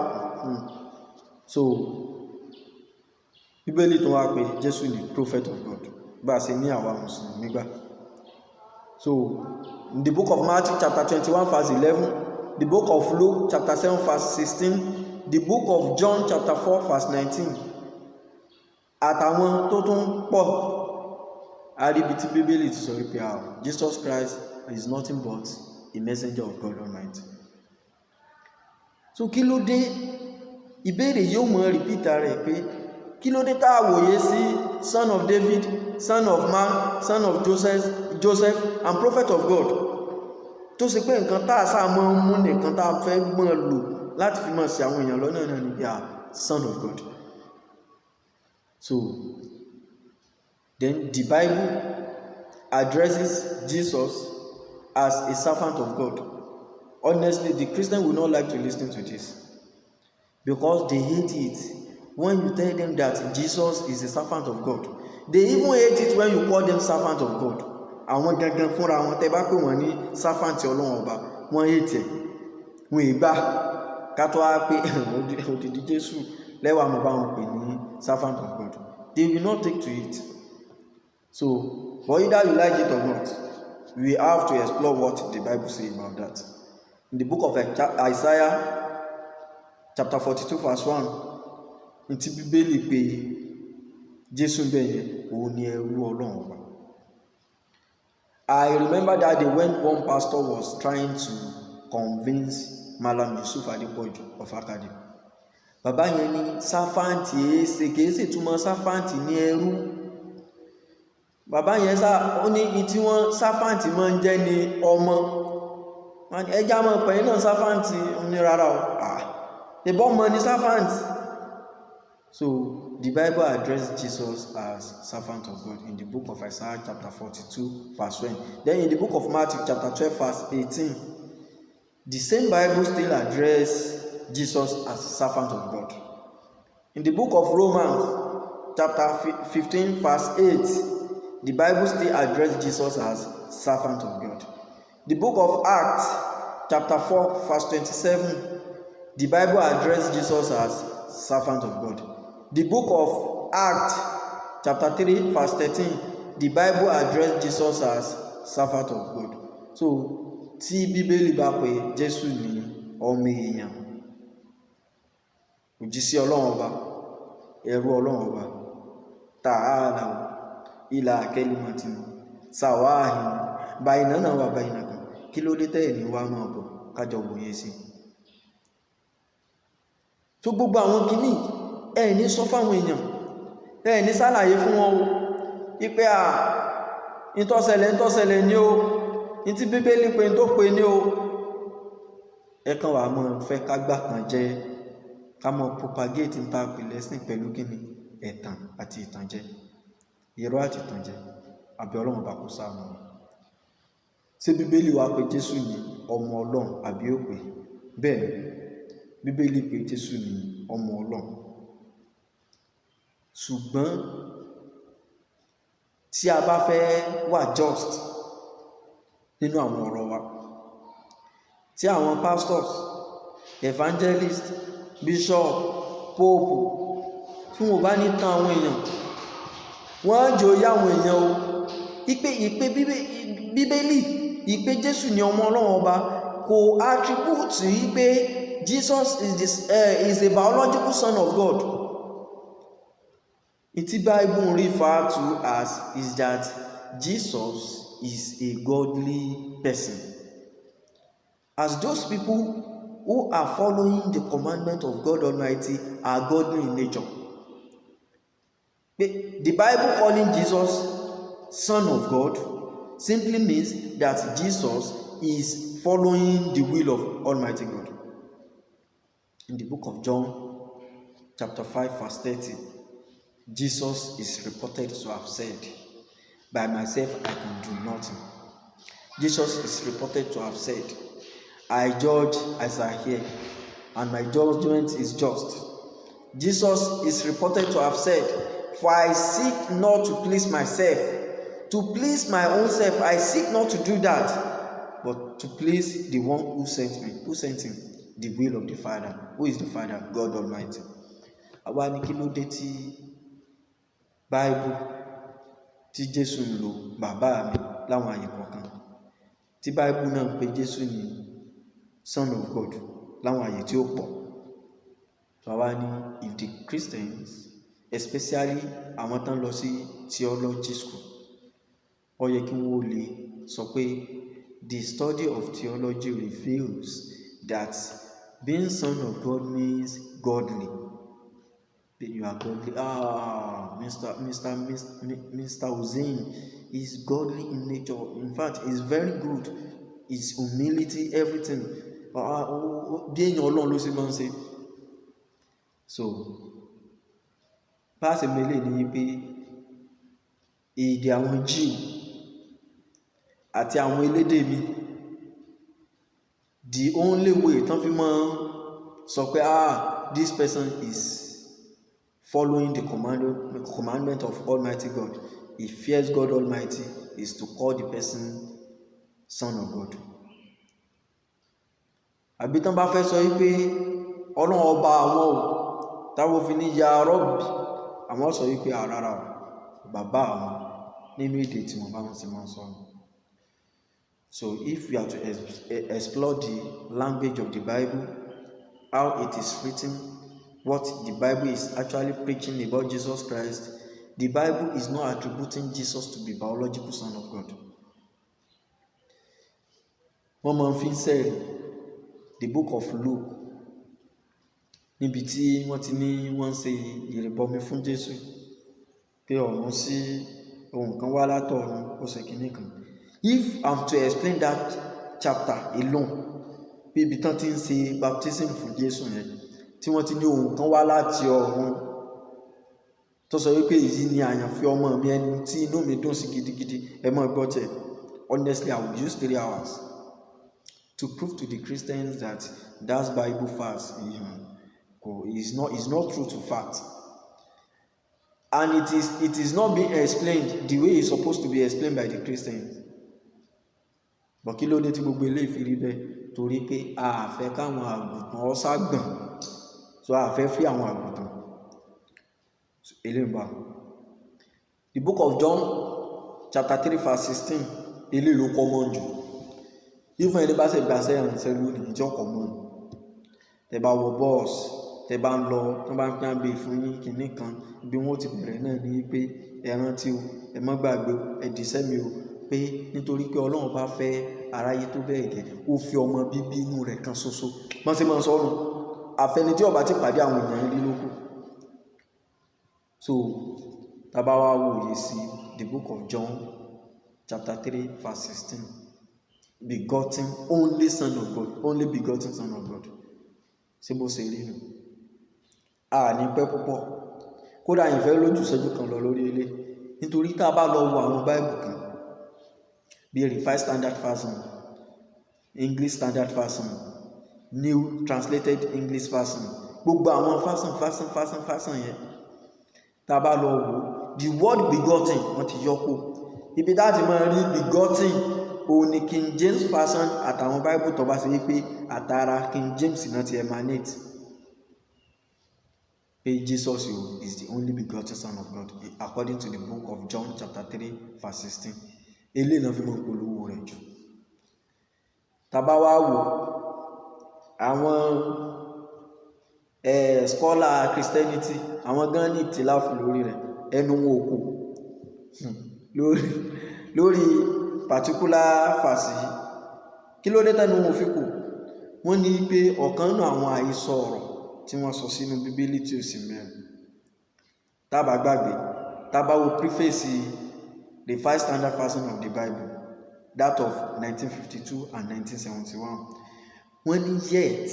So bíbélì tó wá pé Jésù ní prophet of God bá ṣe ní àwa mùsùlùmí gbà. So in the book of Matthew chapter 21 verse 11, the book of Luke chapter 7 verse 16, the book of John chapter 4 verse 19 àtàwọn tó tún pọ̀ àríbi tí bíbélì ti sọ wípé Jesus Christ is nothing but a messenger of God Almighty. So kí ló dé ìbéèrè yóò mọ̀ repeat rẹ̀ pé kí ló dé tá a wòye sí son of David, son of man, son of Joseph and prophet of God tó ṣe pé nǹkan tá a sáà mọ́ ń mú nìkan tá a fẹ́ mọ́ lò láti fi mọ̀ sí àwọn èèyàn lọ́nà náà níbi son of God. So then the Bible addresses Jesus as a servant of God. Honestly, the Christian will not like to listen to this because they hate it when you tell them that Jesus is a servant of God. They even hate it when you call them servant of God. Àwọn gangan fúnra wọn tẹ́ bá pè wọ́n ní servant Ọlọ́run ọba wọ́n hate ẹ̀ wọ́n ìgbà kátó á pé òdìdí Jésù lẹ́wà mọ̀ bá wọn pè ní servant of God. They will not take to it. So but either you like it or not, we have to explore what the Bible says about that. In the book of Isaiah chapter 42 verse 1 ní ti bíbélì pé Jésù bẹ́yẹn òun ni ẹrú Ọlọ́run ọba. I remember that day when one pastor was trying to convince Malam Yusuf Adepoju of Academy. Bàbá yẹn ní sáfáǹtì èéṣe kèéṣe túmọ̀ sáfáǹtì ní ẹrú. Bàbá yẹn ó ní tí wọ́n sáfáǹtì máa ń jẹ́ ní ọmọ. Ẹja mọ̀ pẹ̀lú náà sáfáǹtì ní rárá o. Ìbọn mọ̀ ní sáfáǹtì. So the Bible addressed Jesus as servant of God in the book of Isaiah chapter 42 verse 1. Then in the book of Matthew chapter 12 verse 18, the same Bible still addressed Jesus as servant of God. In the book of Romans chapter 15 verse 8, the Bible still addressed Jesus as servant of God. The book of Acts chapter 4 verse 27, the Bible addressed Jesus as servant of God. The book of Acts chapter 3 verse 13, the Bible addressed Jesus as servant of God. So tí Bíbélì bá pè Jésù ní ọmọ èèyàn, òjíṣẹ́ Ọlọ́run ọba, ẹrú Ọlọ́run ọba, ta'ala ila kalimatin sawahin bainana wa bainakum, kí ló dé tẹ́ẹ̀ ní wá máa bọ̀ kájọ wòye sí. tó gbogbo àwọn kìíní ẹ̀ ní sọ fáwọn èèyàn, ẹ̀ ní sálàyé fún wọn o wípé ìtọ́sẹ̀lẹ̀ ní o, ní tí Bíbélì pé tó pé ní o. Ẹ̀kan wà mọ́ fẹ́ kágbà kan jẹ́ ká mọ́ propagate ń ta pìlẹ́sìn pẹ̀lú kíni ẹ̀tàn àti ìtànjẹ, irọ́ àti ìtànjẹ. Àbí Ọlọ́run bá kó sáà mọ́. Ṣé Bíbélì wá pé Jésù ní ọmọ Ọlọ́run àbí ó pé? Bẹ́ẹ̀ Bíbélì pé Jésù ni ọmọ Ọlọ́run. Ṣùgbọ́n tí a bá fẹ́ wà just nínú àwọn ọ̀rọ̀ wa, tí àwọn pastors, evangelists, bishop, pope tí wọ́n bá ní tàn àwọn èèyàn, wọ́n á jò yá àwọn èèyàn o ìpè Bíbélì ìpè Jésù ni ọmọ Ọlọ́run ọba kò attribute ìpè Jesus is a biological son of God. Ìtí Bible refer to as is that Jesus is a godly person. As those people who are following the commandment of God Almighty are godly in nature. The Bible calling Jesus Son of God simply means that Jesus is following the will of Almighty God. In the book of John, chapter 5, verse 30, Jesus is reported to have said, "By myself I can do nothing." Jesus is reported to have said, "I judge as I hear, and my judgment is just." Jesus is reported to have said, "For I seek not to please myself. To please my own self, I seek not to do that, but to please the one who sent me." Who sent him? The will of the Father. Who is the Father? God Almighty. Àwa ní kí ló dé tí Bible tí Jésù ń lo bàbá mi láwọn àyè kọ̀ọ̀kan, tí Bible náà ń pe Jésù ní Son of God láwọn àyè tí ó pọ̀. So àwa ní if the Christians, especially àwọn tán lọ sí theology school, ó yẹ kí wọ́n lè sọ pé the study of theology reveals that being son of God means godly. That you are godly. Mr. Hussein is godly in nature. In fact, he's very good. His humility, everything. Bí èèyàn Ọlọ́run ló ṣe máa ń ṣe. So, bá ṣe mele ní pé èdè àwọn Jew àti àwọn elédè mi, the only way tán fi máa sọ pé this person is following the commandment of Almighty God, he fears God Almighty, is to call the person Son of God. Àbí tán bá fẹ́ sọ wípé Ọlọ́run ọba àwọn ò táwọn fi ní ya Rọ́bì, àwọn sọ wípé rárá o bàbá àwọn nínú èdè tí wọ́n bá wọn sí máa sọ. So if we are to explore the language of the Bible, how it is written, what the Bible is actually preaching about Jesus Christ, the Bible is not attributing Jesus to be biological son of God. Wọ́n máa ń fi sẹ́ẹ̀rì the book of Luke, níbi tí wọ́n ti ní wọ́n ṣe ìrìbọmi fún Jésù pé ọ̀run sí ohun kan wá látọ̀run ó ṣe kìíní kan. If I'm to explain that chapter alone, pé ibi tán ti ń ṣe baptism fún Jésù yẹn, tí wọ́n ti ní ohun kan wá láti ọ̀run tó sọ wípé èyí ni àyànfẹ́ ọmọ mi, ẹni tí inú mi dùn sí gidigidi, ẹ máa gbọ́ tẹ̀. Honestly, I would use 3 hours to prove to the Christians that Bible verse is not true to fact, and it is not being explained the way it's supposed to be explained by the Christians. But kí ló dé tí gbogbo eléyìí fi rí bẹ́ẹ̀? Torí pé a fẹ́ káwọn àgùntàn ọ̀sà gbọ̀n, so a fẹ́ fi àwọn àgùntàn eléyìí bá. The book of John chapter 3 verse 16, eléyìí ló common jù. Even ẹni bá ṣe gbàṣẹ́ ìrìnsẹ̀ lónìí ìjọ common. Tẹ́ bá wọ bọ́ọ̀sì, tẹ́ bá ń lọ, tẹ́ bá ń pín àgbè fún yín kìíní kan, bí wọ́n ti bẹ̀rẹ̀ náà ní pé ẹ rántí o, ẹ má gbàgbé o, ẹ dìísẹ́ mi o, pé nítorí pé Ọlọ́run bá fẹ́ aráyé tó bẹ́ẹ̀ gẹ́, ó fi ọmọ bíbí inú rẹ̀ kan ṣoṣo. Wọ́n sì máa ń sọ̀rọ̀ àfẹni tí ó bá ti pàdé àwọn èèyàn ilé lóko. So tá bá wá wòye sí the book of John chapter 3 verse 16, begotten only son of God, only begotten son of God. Ṣé bó ṣe rí nù? Ní pẹ́ púpọ̀, kódà ìfẹ́ lójú ìṣẹ́jú kan lọ lórí ilé, nítorí tá bá lọ wo àwọn Bible kan bí Revised Standard Version, English Standard Version, New Translated English Version, gbogbo àwọn version yẹn tá bá lọ wò the word begotten wọ́n ti yọ kó ibi láti máa rí begotten òun ni King James Version àtàwọn Bible tó bá ṣe wípé àtàrà King James náà ti emanate pé Jesus is the only begotten Son of God according to the book of John chapter 3 verse 16. Eléyìí náà fi máa ń polówó rẹ̀ jù. Tá bá wá wò àwọn scholar Christianity àwọn gan ní ìtìláfù lórí rẹ̀ ẹnu wọn ò kò lórí particular verse yìí. Kí ló dé tẹ́nu wọn fi kò? Wọ́n ní pé ọ̀kan nínú àwọn àhesọ ọ̀rọ̀ tí wọ́n sọ sínú Bíbélì tí ó sì mẹ́rin. Tá bá gbàgbé, tá bá wo preface the Five Standard Version of the Bible, that of 1952 and 1971. When yet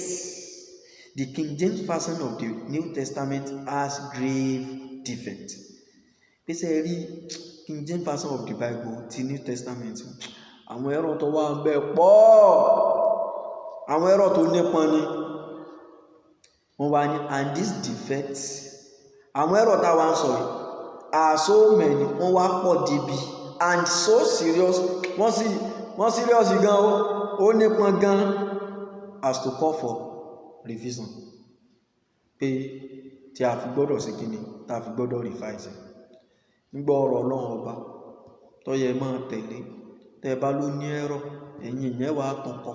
the King James Version of the New Testament has grave defect. Basically, King James Version of the Bible, the New Testament, àwọn error tó wà ńbẹ̀ pọ̀, àwọn error tó nípọn ni. Wọ́n wá ní and this defect, àwọn error tá wá ń sọ yìí are so many, wọ́n wá pọ̀ débi and so serious, wọ́n serious gan ó nípọn gan as to call for revision. Pé tí a fi gbọ́dọ̀ ṣe kíni, tá a fi gbọ́dọ̀ revise. Nígbà ọ̀rọ̀ Ọlọ́run ọba tó yẹ máa tẹ̀lé, tẹ́ bá ló ní error, ẹ̀yin ìyẹn wà tán kọ́.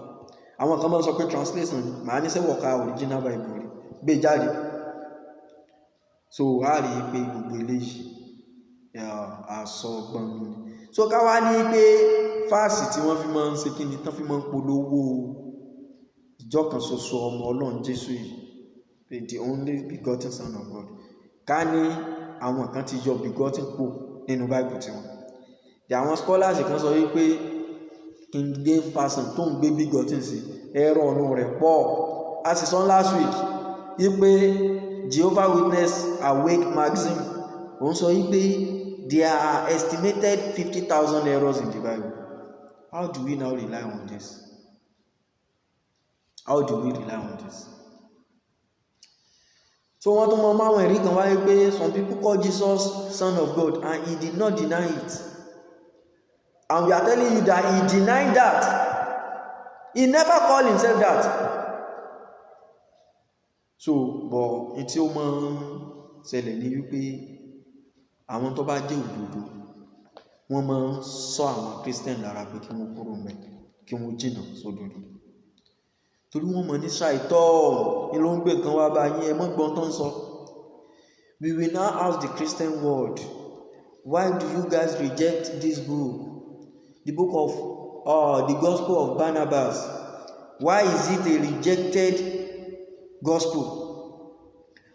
Àwọn kan máa ń sọ pé translation ni, màá ní sẹ́wọ̀ ká original Bible rí, gbé jáde. So a rí i pé gbogbo eléyìí àsọgbọ́n ni. So ká wá ní pé fáàsì tí wọ́n fi máa ń ṣe kíni, tán fi máa ń polówó ìjọ kan ṣoṣo ọmọ Ọlọ́run Jésù yìí, pé the only begotten Son of God. Ká ní àwọn kan ti yọ begotten kù nínú Bible tiwọn. Àwọn scholars kan sọ wípé King James Version tó ń gbé begotten sí ẹ̀rọ ọ̀nà rẹ̀ pọ̀. A sì sọ last week wípé Jehovah Witness Awake Magazine òun sọ wípé there are estimated 50,000 errors in the Bible. How do we now rely on this? How do we rely on this? So wọ́n tún mọ máwọn ẹ̀rí kan wáyé pé some people call Jesus Son of God and he did not deny it. And we are telling you that he denied that. He never called himself that. So, but tí ó máa ń ṣẹlẹ̀ ní wípé àwọn tó bá jẹ́ òdodo wọ́n máa ń sọ àwọn Christian lára pé kí wọ́n kúrò ńbẹ̀, kí wọ́n jìnnà sódodo. Torí wọ́n mọ̀ ní ṣàìtọ́ ní ló ń gbé nǹkan wá bá yín, ẹ mọ́ gbọ́n tó ń sọ. We will now ask the Christian world, why do you guys reject this book? The book of the Gospel of Barnabas. Why is it a rejected gospel?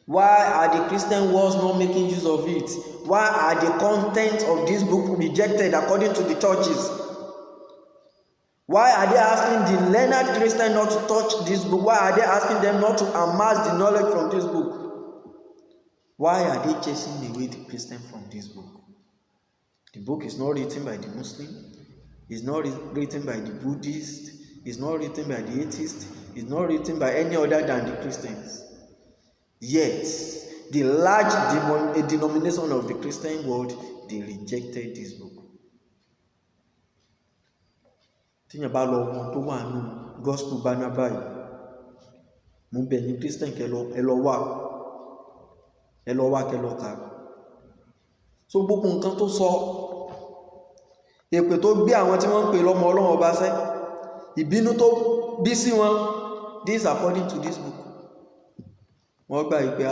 Why are the Christian world not making use of it? Why are the contents of this book rejected according to the churches? Why are they asking the learned Christian not to touch this book? Why are they asking them not to amass the knowledge from this book? Why are they chasing away the Christian from this book? The book is not written by the Muslim, it's not written by the Buddhist, it's not written by the atheist, it's not written by any other than the Christians. Yet, the large denomination of the Christian world, they rejected this book. Tíyàn bá lọ wọn tó wà nínú Gospel Barnabas yìí, mo bẹ̀ yín Christian ẹ lọ wá kà. So gbogbo nǹkan tó sọ, èpè tó gbé àwọn tí wọ́n ń pè lọ́mọ Ọlọ́run ọba sẹ́, ìbínú tó bí sí wọn, this according to this book. Wọ́n gbà pé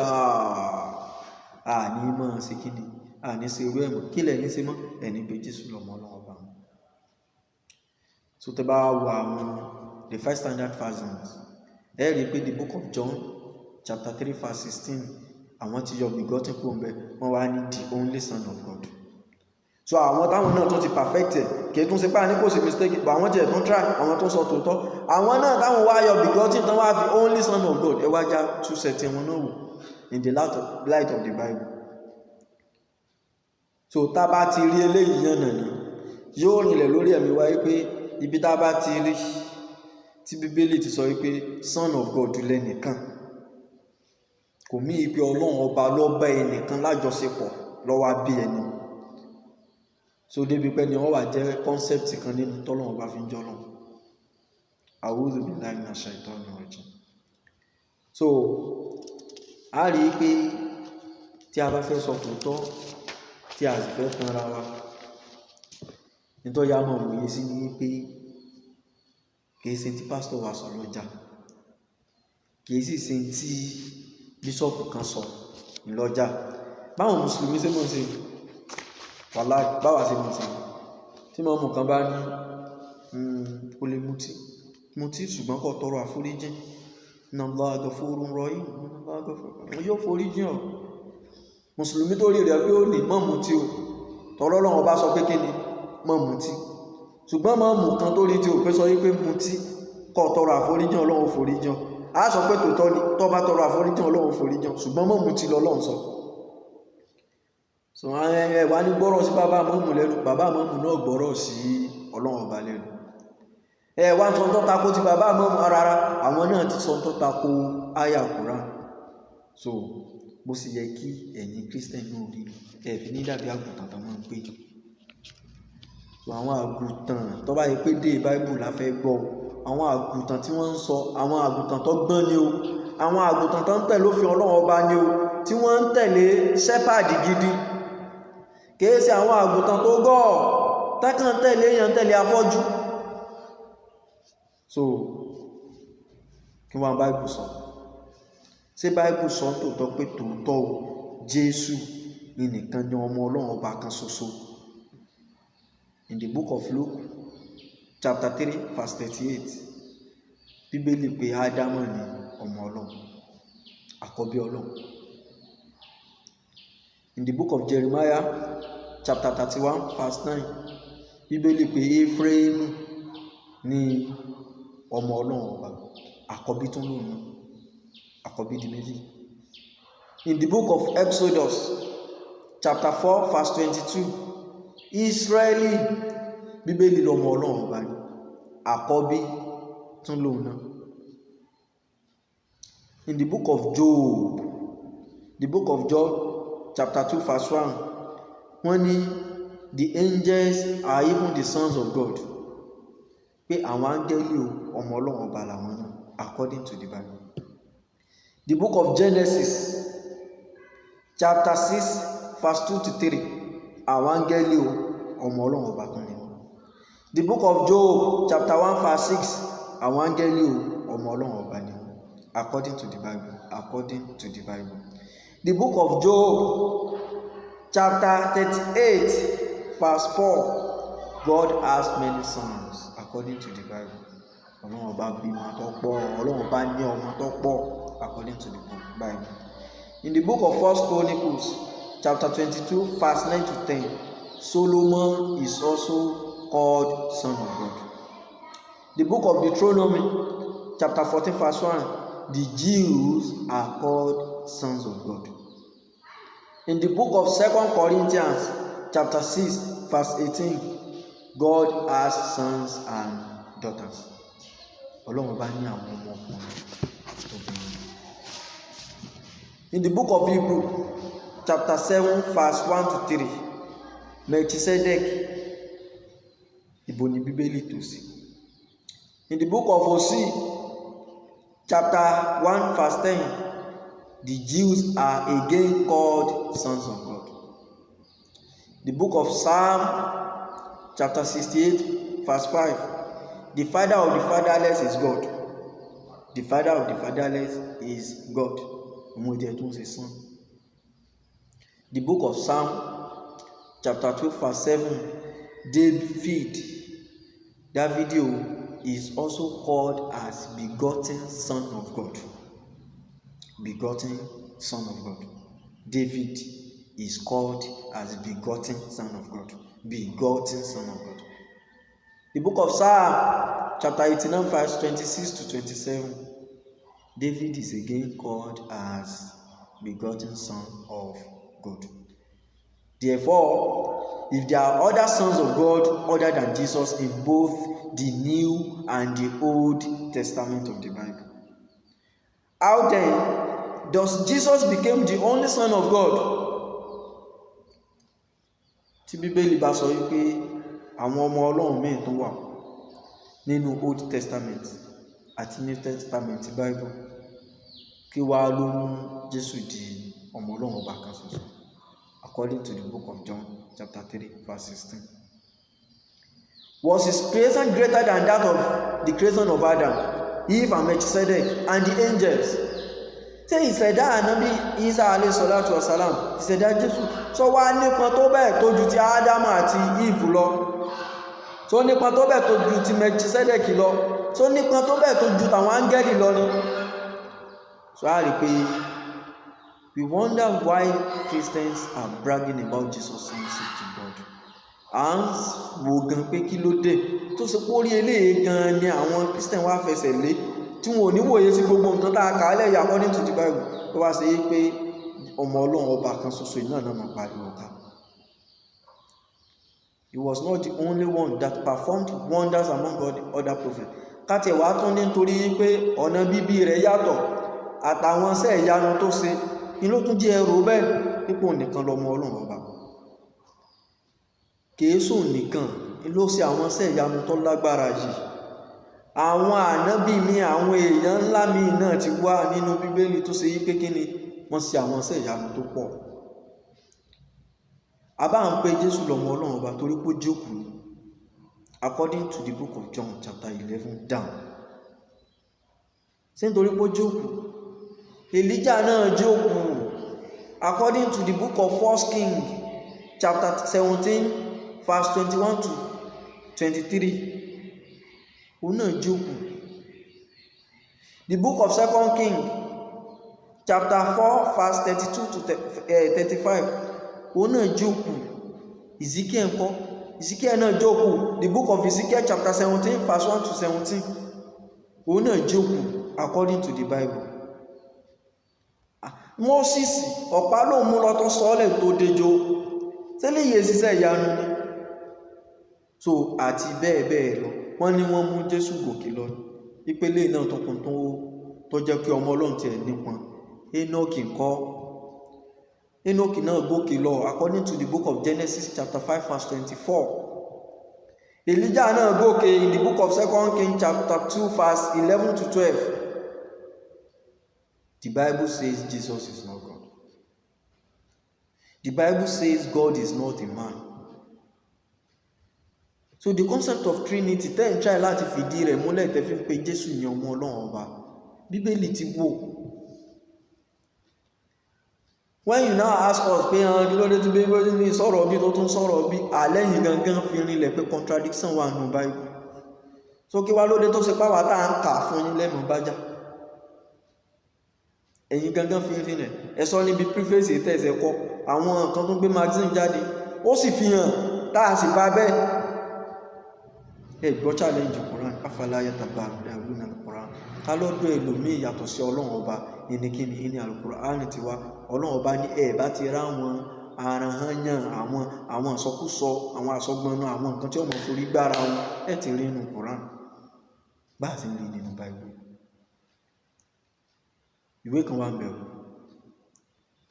ní mọ́ sí kíni, ní sí irú ẹ̀mọ̀, kí lẹ̀ ní sí mọ́, ẹni pé Jésù lọ́mọ Ọlọ́run ọba. So tẹ́ bá wo àwọn the Five Standard Versions, ẹ rí pé the book of John chapter 3 verse 16, àwọn tí yọ begotten kúrò ńbẹ̀, wọ́n wá ní the only Son of God. So àwọn táwọn náà tó ti perfected, kìí tún ṣe pé ní kò sí mistake, but àwọn jẹ́ tún try, àwọn tó sọ tòótọ́, àwọn náà táwọn wá yọ begotten tán wá fi only Son of God, ẹ wá já tú sẹ̀tì wọn náà wò in the light of the Bible. So tá bá ti rí eléyìí yàn nàná, yóò rìnlẹ̀ lórí ẹ̀mí wáyé pé ibi tá bá ti rí tí Bíbélì ti sọ wípé son of God lẹ́nìkan, kò mí ipe Ọlọ́run ọba ló bá ẹnìkan lájọṣepọ̀ ló wá bí ẹni. So débi pé ni wọ́n wà jẹ́ concept kan nínú tọ́lọ́run ọba fi ń jọ́lọ́run. A'udhu billahi minash shaitani rajim. So a rí i pé tí a bá fẹ́ sọ tòótọ́ tí a sì fẹ́ tanra wa, nítorí a máa wòye sí ni pé kìí ṣe tí pásítọ̀ wa sọ lọ́jà, kìí sì ṣe tí bíṣọ̀pù kan sọ lọ́jà. Báwọn mùsùlùmí ṣe mọ̀ sí wàláhì, báwa ṣe mọ̀ sí tí mọ̀mù kan bá ní o lè mutí ṣùgbọ́n kó tọrọ àforíjì, inna Allaha ghafurun rahim, yóò foríjì ọ́. Mùsùlùmí tó rí rẹ̀ pé ó ní má mutí o, tọ́rọ Ọlọ́run bá sọ pé kí ni má mutí, ṣùgbọ́n mọ̀mù kan tó rí tí ò pé sọ wípé mutí kó tọrọ àforíjì Ọlọ́run foríjì ọ́. A sọ pé tòótọ́ ni tó bá tọrọ àforíjì Ọlọ́run foríjì ọ́, ṣùgbọ́n má mutí lọ́lọ́run sọ. So ẹwà ní gbọ́rọ̀ sí bàbá mọ̀mù lẹ́nu, bàbá mọ̀mù náà gbọ́rọ̀ sí Ọlọ́run ọba lẹ́nu. Ẹwà ń sọ tó tako ti bàbá mọ̀mù rárá, àwọn náà ti sọ tó tako àyà Kùránì. So bó sì yẹ kí ẹ̀yin Christian náà rí ẹ̀fí ní dàbí àgùntàn tó máa ń pè. So àwọn àgùntàn tó bá yẹ pé dé Bible la fẹ́ gbọ́, àwọn àgùntàn tí wọ́n ń sọ, àwọn àgùntàn tó gbọ́n ni o, àwọn àgùntàn tó ń tẹ̀lé òfin Ọlọ́run ọba ni o, tí wọ́n ń tẹ̀lé shepherd gidi, kìí ṣe àwọn àgùntàn tó gọ̀ tẹ́kàn tẹ̀lé èèyàn tẹ̀lé afọ́jú. So kí wọ́n Bible sọ, ṣé Bible sọ tòótọ́ pé tòótọ́ o Jésù ní nìkan ni ọmọ Ọlọ́run ọba kan ṣoṣo? In the book of Luke chapter 3 verse 38, Bíbélì pé Ádámù ni ọmọ Ọlọ́run, àkọ́bí Ọlọ́run. In the book of Jeremiah chapter 31 verse 9, Bíbélì pé Éfrémù ni ọmọ Ọlọ́run ọba, àkọ́bí tó lòun náà, àkọ́bí di méjì. In the book of Exodus chapter 4 verse 22, Ísírẹ́lì, Bíbélì lọmọ Ọlọ́run ọba ni, àkọ́bí tó lòun náà. In the book of Job, the book of Job chapter 2 verse 1, wọ́n ní the angels are even the sons of God, pé àwọn áńgẹ́lì ọmọ Ọlọ́run ọba làwọn náà, according to the Bible. The book of Genesis chapter 6 verse 2 to 3, àwọn áńgẹ́lì ọmọ Ọlọ́run ọba kan ni. The book of Job chapter 1 verse 6, àwọn áńgẹ́lì ọmọ Ọlọ́run ọba ni, according to the Bible, according to the Bible. The book of Job chapter 38 verse 4, God has many sons, according to the Bible. Ọlọ́run ọba bímọ tó pọ̀, Ọlọ́run ọba ní ọmọ tó pọ̀, according to the Bible. In the book of 1 Chronicles chapter 22 verse 9 to 10, Solomon is also called son of God. The book of Deuteronomy chapter 14 verse 1, the Jews are called sons of God. In the book of 2 Corinthians chapter 6 verse 18, God has sons and daughters. Ọlọ́run bá ní àwọn ọmọ ọkùnrin obìnrin. In the book of Hebrew chapter 7 verse 1 to 3, Melchizedek, ibo ni Bíbélì tó sí. In the book of Hosea chapter 1 verse 10, the Jews are again called sons of God. The book of Psalm chapter 68 verse 5, the father of the fatherless is God. The father of the fatherless is God. The book of Psalm chapter 2 verse 7, David is also called as begotten son of God. Begotten son of God. David is called as begotten son of God. Begotten son of God. The book of Psalm chapter 89 verse 26 to 27, David is again called as begotten son of God. Therefore, if there are other sons of God other than Jesus in both the New and the Old Testament of the Bible. How then does Jesus become the only Son of God? Tí Bíbélì bá sọ wípé àwọn ọmọ Ọlọ́run míì tó wà nínú Old Testament àti New Testament Bible, kí wá ló mú Jésù di ọmọ Ọlọ́run ọba kan ṣoṣo? According to the book of John chapter 3 verse 16. Was his creation greater than that of the creation of Adam, Eve and Melchizedek and the angels? Ṣé ìṣẹ̀dá Ànábì Isa alayhi salatu wasalam, ìṣẹ̀dá Jésù sọ wá nípọn tó bẹ́ẹ̀ tó ju ti Ádámù àti Eve lọ? Sọ nípọn tó bẹ́ẹ̀ tó ju ti Melchizedek lọ? Sọ nípọn tó bẹ́ẹ̀ tó ju tàwọn áńgẹ́lì lọ ni? So a rí pé we wonder why Christians are bragging about Jesus' sonship to God. À ń wò gan pé kí ló dé tó ṣe pé orí eléyìí gan ni àwọn Christian wá fẹsẹ̀ lé tí wọn ò ní wòye sí gbogbo nǹkan tá a kà á lẹ́yìn according to the Bible tó wá ṣe pé ọmọ Ọlọ́run ọba kan ṣoṣo iná náà máa pariwo ká. He was not the only one that performed wonders among other prophets. Káti ẹ̀wá tún nítorí pé ọ̀nà bíbí rẹ̀ yàtọ̀ àtàwọn iṣẹ́ ìyanu tó ṣe ni ló tún jẹ́ ẹrù bẹ́ẹ̀ pípò nìkan lọmọ Ọlọ́run ọba. Kèésù nìkan ló ṣe àwọn iṣẹ́ ìyanu tó lágbára yìí. Àwọn ànábì mi, àwọn èèyàn ńlá mi náà ti wá nínú Bíbélì tó ṣe yí pé kí ni wọ́n ṣe àwọn iṣẹ́ ìyanu tó pọ̀. A bá ń pe Jésù lọmọ Ọlọ́run ọba torí pé ó jókòó according to the book of John chapter 11 down. Ṣé nítorí pé ó jókòó? Elijah náà jókòó according to the book of 1 Kings chapter 17 verse 21 to 23. Òun náà jókòó. The book of 2 Kings chapter 4 verse 32 to 35. Òun náà jókòó. Ezekiel ńkọ́? Ezekiel náà jókòó. The book of Ezekiel chapter 17 verse 1 to 17. Òun náà jókòó according to the Bible. Moses ọ̀pá ló mú lọ tó sọ́ọ́lẹ̀ tó dejò. Tẹ́lẹ̀ yẹ ṣiṣẹ́ ìyanu ni. So àti bẹ́ẹ̀ bẹ́ẹ̀ lọ wọ́n ní wọ́n mú Jésù gòkè lọ. Ìpele náà tó kún tó jẹ́ kí ọmọ Ọlọ́run tiẹ̀ nípọn. Enoch ńkọ́? Enoch náà gòkè lọ according to the book of Genesis chapter 5 verse 24. Elijah náà gòkè in the book of 2 Kings chapter 2 verse 11 to 12. The Bible says Jesus is not God. The Bible says God is not a man. So the concept of Trinity tẹ́ ń try láti fìdí rẹ̀ múlẹ̀ tẹ́ fi ń pe Jésù ní ọmọ Ọlọ́run ọba. Bíbélì ti wò. When you now ask us pé kí ló dé tí Bíbélì ní sọ̀rọ̀ bí tó tún sọ̀rọ̀ bí àlẹ́yìn gangan fi rinlẹ̀ pé contradiction wà nù Bible. So kí wá ló dé tó ṣe páwà tá à ń kà fún yín lẹ́nu bájá. Ẹ̀yin gangan fi rinlẹ̀. Ẹ sọ níbi preface tẹ̀sẹ̀ kọ́ àwọn nǹkan tó gbé magazine jáde. Ó sì fi hàn tá a sì bá bẹ́ẹ̀. Gbọ́ challenge Quran afala yatabaruna al-Quran ká lọ́dọ̀ ẹlòmíì yàtọ̀ sí Ọlọ́run ọba ìníkíni ìní al-Quran ti wá. Ọlọ́run ọba ní bá ti rá àwọn arahányàn àwọn àsọkúsọ àwọn àsọgbọnú àwọn nǹkan tí ọmọ forí gbára wọn ti rí nínú Quran bá ti rí nínú Bible. Ìwé kan wà ń bẹ̀rù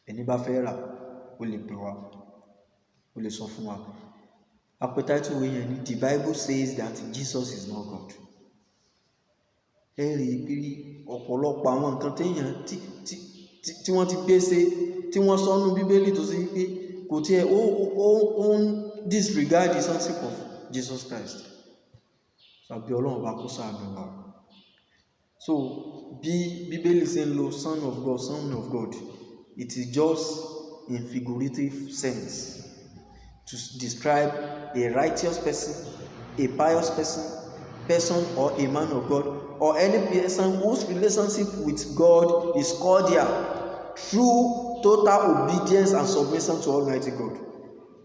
ẹni bá fẹ́ rà ó lè pè wá ó lè sọ fún wa. Appetite way and the Bible says that Jesus is not God. Rí pé ọ̀pọ̀lọpọ̀ àwọn nǹkan téèyàn tí wọ́n ti gbé ṣe tí wọ́n sọ nínú Bíbélì tó sì pé kò tiẹ̀ ó ń disregard the sonship of Jesus Christ. Ṣàbí Ọlọ́run bá kó sáàbẹ̀ wá. So bí Bíbélì ṣe ń lo son of God, it is just in figurative sense to describe a righteous person, a pious person or a man of God, or any person whose relationship with God is cordial through total obedience and submission to Almighty God.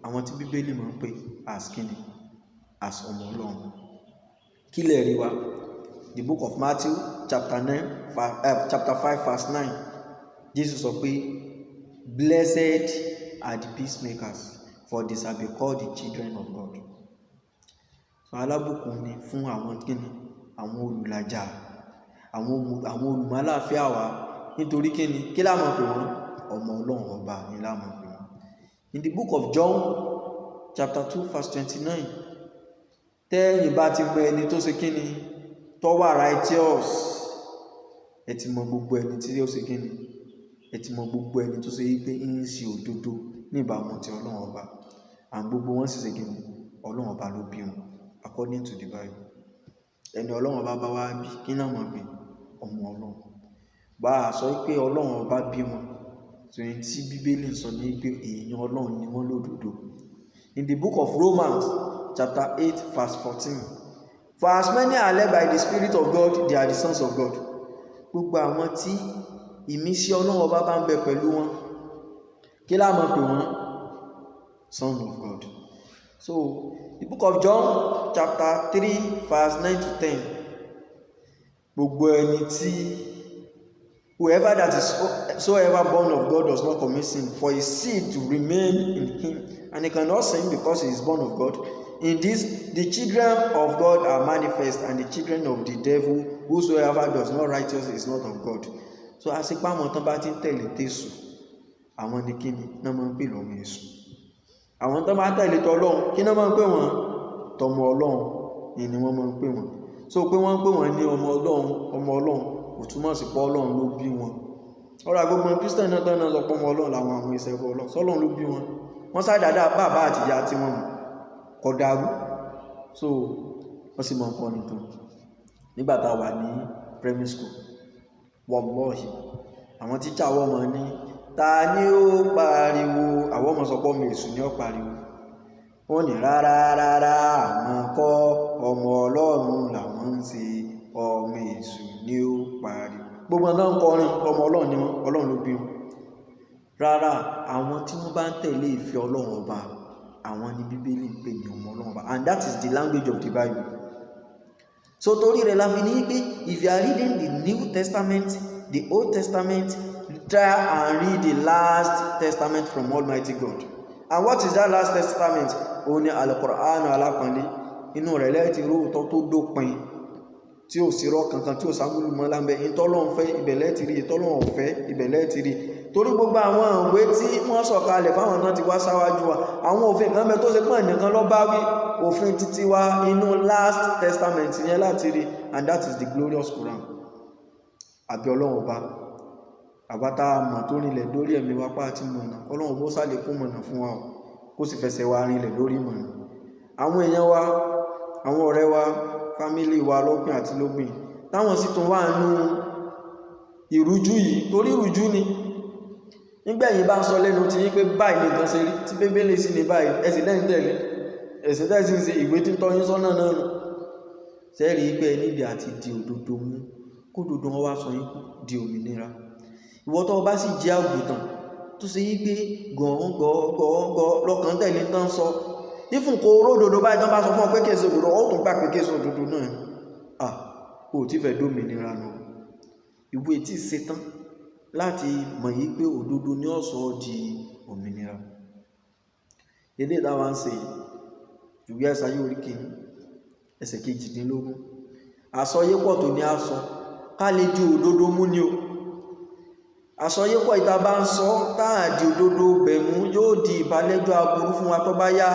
Àwọn tí Bíbélì máa ń pè as kíni? As ọmọ Ọlọ́run. Kí lè rí wa? The book of Matthew chapter 5 verse 9. Jesus sọ pé blessed are the peacemakers, for they shall be called the children of God. So alábùkún ni fún àwọn kíni, àwọn olùlàjà, àwọn olùmọ́láfíà wa, nítorí kíni, kí la mọ̀ pé wọ́n ọmọ Ọlọ́run ọba ni la mọ̀ pé wọ́n. In the book of John chapter 2 verse 29, tẹ́yìn bá ti mọ ẹni tó ṣe kíni tó wà righteous, ẹ ti mọ gbogbo ẹni tí ó ṣe kíni, ẹ ti mọ gbogbo ẹni tó ṣe wípé ń ṣe òdodo ní ìbámu ti Ọlọ́run ọba, and gbogbo wọn sì ṣe kíni, Ọlọ́run ọba ló bí wọn according to the Bible. Ẹni Ọlọ́run ọba bá wá bí, kí náà mọ̀ pé ọmọ Ọlọ́run. Bá a sọ pé Ọlọ́run ọba bí wọn, so ẹni tí Bíbélì sọ ní pé èèyàn Ọlọ́run ni wọ́n lódodo. In the book of Romans chapter 8 verse 14, for as many are led by the Spirit of God, they are the sons of God. Gbogbo àwọn tí ìmísí Ọlọ́run ọba bá ń bẹ pẹ̀lú wọn, kí la mọ̀ pé wọ́n son of God. So the book of John chapter 3 verse 9 to 10, gbogbo ẹni tí whoever that is soever born of God does not commit sin, for his seed to remain in him, and he cannot sin because he is born of God. In this, the children of God are manifest, and the children of the devil, whosoever does not righteous is not of God. So àsìpá àwọn tán bá ti ń tẹ̀lé tèṣù, àwọn ni kíni náà máa ń pè lọ́mọ Èṣù. Àwọn tán bá tẹ̀lé tọlọ́run, kí náà máa ń pè wọ́n? Tọmọ Ọlọ́run ni wọ́n máa ń pè wọ́n. So pé wọ́n ń pè wọ́n ní ọmọ Ọlọ́run kò túmọ̀ sí pé Ọlọ́run ló bí wọn. Ọ̀rọ̀ àgbogbo Christian náà tán náà sọ pé ọmọ Ọlọ́run làwọn àwọn ìṣẹ̀fọ́ Ọlọ́run, sọ́lọ́run ló bí wọn. Wọ́n sádàdà bàbá àti ìyá tí wọ́n kò dàrú. So wọ́n sì mọ̀ nǹkan nìkan. Nígbà tá a wà ní primary school, wallahi, àwọn tíṣà wọ́n mọ̀ ní ta ni ó pariwo, àwọn ọmọ sọ pé ọmọ Èṣù ni ó pariwo. Wọ́n ní rárá àwọn kọ́ ọmọ Ọlọ́run làwọn ń ṣe, ọmọ Èṣù ni ó pariwo. Gbogbo náà ń kọrin ọmọ Ọlọ́run ni wọ́n, Ọlọ́run ló bí wọn. Rárá, àwọn tí wọ́n bá ń tẹ̀lé ìfẹ́ Ọlọ́run ọba, àwọn ni Bíbélì ń pè ní ọmọ Ọlọ́run ọba, and that is the language of the Bible. So torí rẹ̀ la fi ní pé if you are reading the New Testament, the Old Testament, try and read the last testament from Almighty God. And what is that last testament? Ó ní Al-Qur'an alápọ̀nlé. Inú rẹ̀ lẹ́ẹ̀tì róòtọ́ tó dópin, tí ó sì rọ́ kankan, tí ó sáwúlù mọ́ lábẹ́. Ìtọ́lọ́run fẹ́ ìbẹ̀lẹ̀ ti rí, Ìtọ́lọ́run ọ̀fẹ́ ìbẹ̀lẹ̀ ti rí. Torí gbogbo àwọn ìwé tí wọ́n sọ̀kalẹ̀ fáwọn náà ti wá sáwájú wa, àwọn òfin kan bẹ tó ṣe pọ̀ nìkan ló bá wí, òfin títí wa inú last testament yẹn láti rí, and that is the glorious Quran. Àbí Ọlọ́run ọba, àbátá mọ̀ tó rinlẹ̀ lórí ẹ̀mí wa pa àti mọ̀nà, Ọlọ́run bó sálẹ̀ kún mọ̀nà fún wa, kó sì fẹsẹ̀ wa rinlẹ̀ lórí mọ̀nà. Àwọn èèyàn wa, àwọn ọ̀rẹ́ wa, fámílì wa lọ́pìn àti lóbìn, táwọn sì tún wà nú ìrújú yìí, torí ìrújú ni. Nígbẹ̀yìn bá ń sọ lẹ́nu tí yín pé báyìí ní nǹkan ṣe rí, tí Bíbélì sì ní báyìí, ẹ̀sìn lẹ́yìn tẹ̀lé, ẹ̀sìn tẹ̀sí ń ṣe ìwé tí ń tọ́ yín sọ́nà náà nù. Sẹ́ẹ̀rí pé níbi àti di òdodo mú, kó dodo wọn wá sọ yín di òmìnira. Ìwọ tó bá sì jẹ́ àgùntàn tó ṣe yí pé gọ̀ọ̀gọ̀ lọ́kàn tẹ̀lé tán sọ, ìfún kò ródòdó báyìí tán bá sọ fún ọ pé kéèsì òdòdó, ó tún gbà pé kéèsì òdòdó náà. Kò tí fẹ́ dómìnira nù. Ìwé tí ṣetán láti mọ̀ yí pé òdodo ní ó sọ di òmìnira. Èdè táwa ń ṣe ìwé Àìsáyà orí kìíní ẹsẹ̀ 18. Àsọyépọ̀ tó ní àsọ ká lè di òdodo mú ni o. Àsọyépọ̀ ìta bá ń sọ táà di òdodo bẹ̀mú yóò di ìbálẹ́jọ́ aburú fún wa tó bá yá.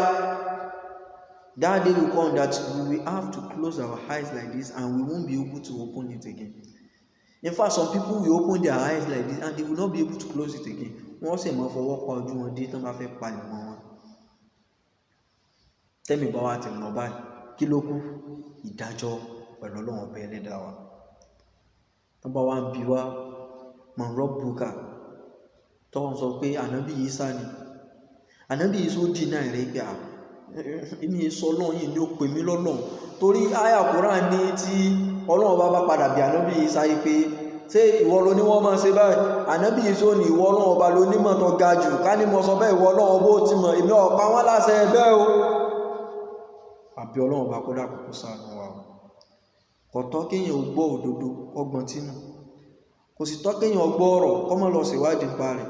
That day will come that we will have to close our eyes like this and we won't be able to open it again. In fact, some people will open their eyes like this and they will not be able to close it again. Wọ́n sì mọ́ fọwọ́ pa ojú wọn dé tán bá fẹ́ palẹ̀ mọ́ wọn. Tẹ́mi bá wá ti mọ̀ báyìí, kí ló kù? Ìdájọ́ pẹ̀lú Ọlọ́run ọba ẹlẹ́dàá wa. Tán bá wá ń bi wá, man rabbuka, tọ́wọ́n sọ pé ànábì Ìsá ni. Ànábì Ìsá ó dì náà rẹ̀ gbà. Èmi sọ Ọlọ́run yìí ni ó pè mí lọ́lọ́run. Torí àyá Kùránì ní tí Ọlọ́run bá padà bí ànábì Ìsá yìí pé ṣé ìwọ ló ní wọ́n máa ṣe báyìí? Ànábì Ìsá ní ìwọ Ọlọ́run ọba ló nímọ̀ tó ga jù, ká ní mo sọ bẹ́ẹ̀ ìwọ Ọlọ́run ọba ó ti mọ̀, èmi ò pa wọ́n láṣẹ bẹ́ẹ̀ o. Àbí Ọlọ́run bá kó dàpọ̀ kó ṣàánú wa. Kò tọ́ kéèyàn ó gbọ́ òdodo kọ́gbọ́n tínú, kò sì tọ́ kéèyàn ó gbọ́ ọ̀rọ̀ kó má lọ ṣèwádìí nípa rẹ̀.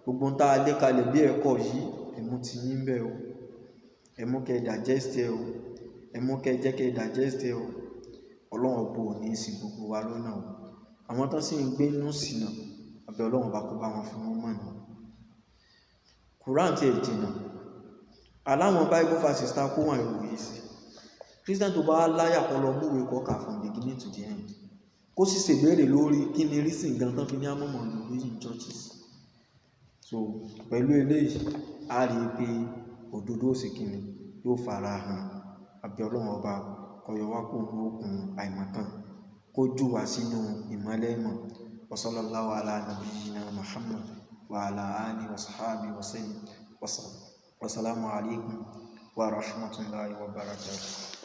Gbogbo ń tá a lé kalẹ̀ bí ẹ̀kọ́ yìí, ẹmú ti yín bẹ́ẹ̀ o, ẹmú kẹ́ digest ẹ o, ẹmú kẹ́ jẹ́ kẹ́ digest ẹ o. Ọlọ́run ọba ò ní sí gbogbo wa lọ́nà o. Àwọn tó sì ń gbé inú ṣìnà, àbẹ̀ Ọlọ́run ọba kó bá wọn fún wọn mọ̀nà. Quran ti ẹ̀ jìnà, aláwọn Bible verses ta kó wọn ìwòye sí. Christian tó bá láyà kọ́ lọ múwèé kọ́kà from beginning to the end, kó sì ṣèbéèrè lórí kí ni reason gan tán fi ní àmọ́mọ́ lórí in churches. So pẹ̀lú eléyìí a rí i pé òdodo sì kíni yóò fara hàn. Àbí Ọlọ́run ọba kó yọ wá kúrò nínú òkun àìmọ̀kan, kó jù wá sínú ìmọ́lẹ̀ ìmọ̀. Wa sallallahu ala nabiyyina Muhammad wa ala alihi wa sahbihi wa sallam. Wassalamu alaikum wa rahmatullahi wa barakatuh.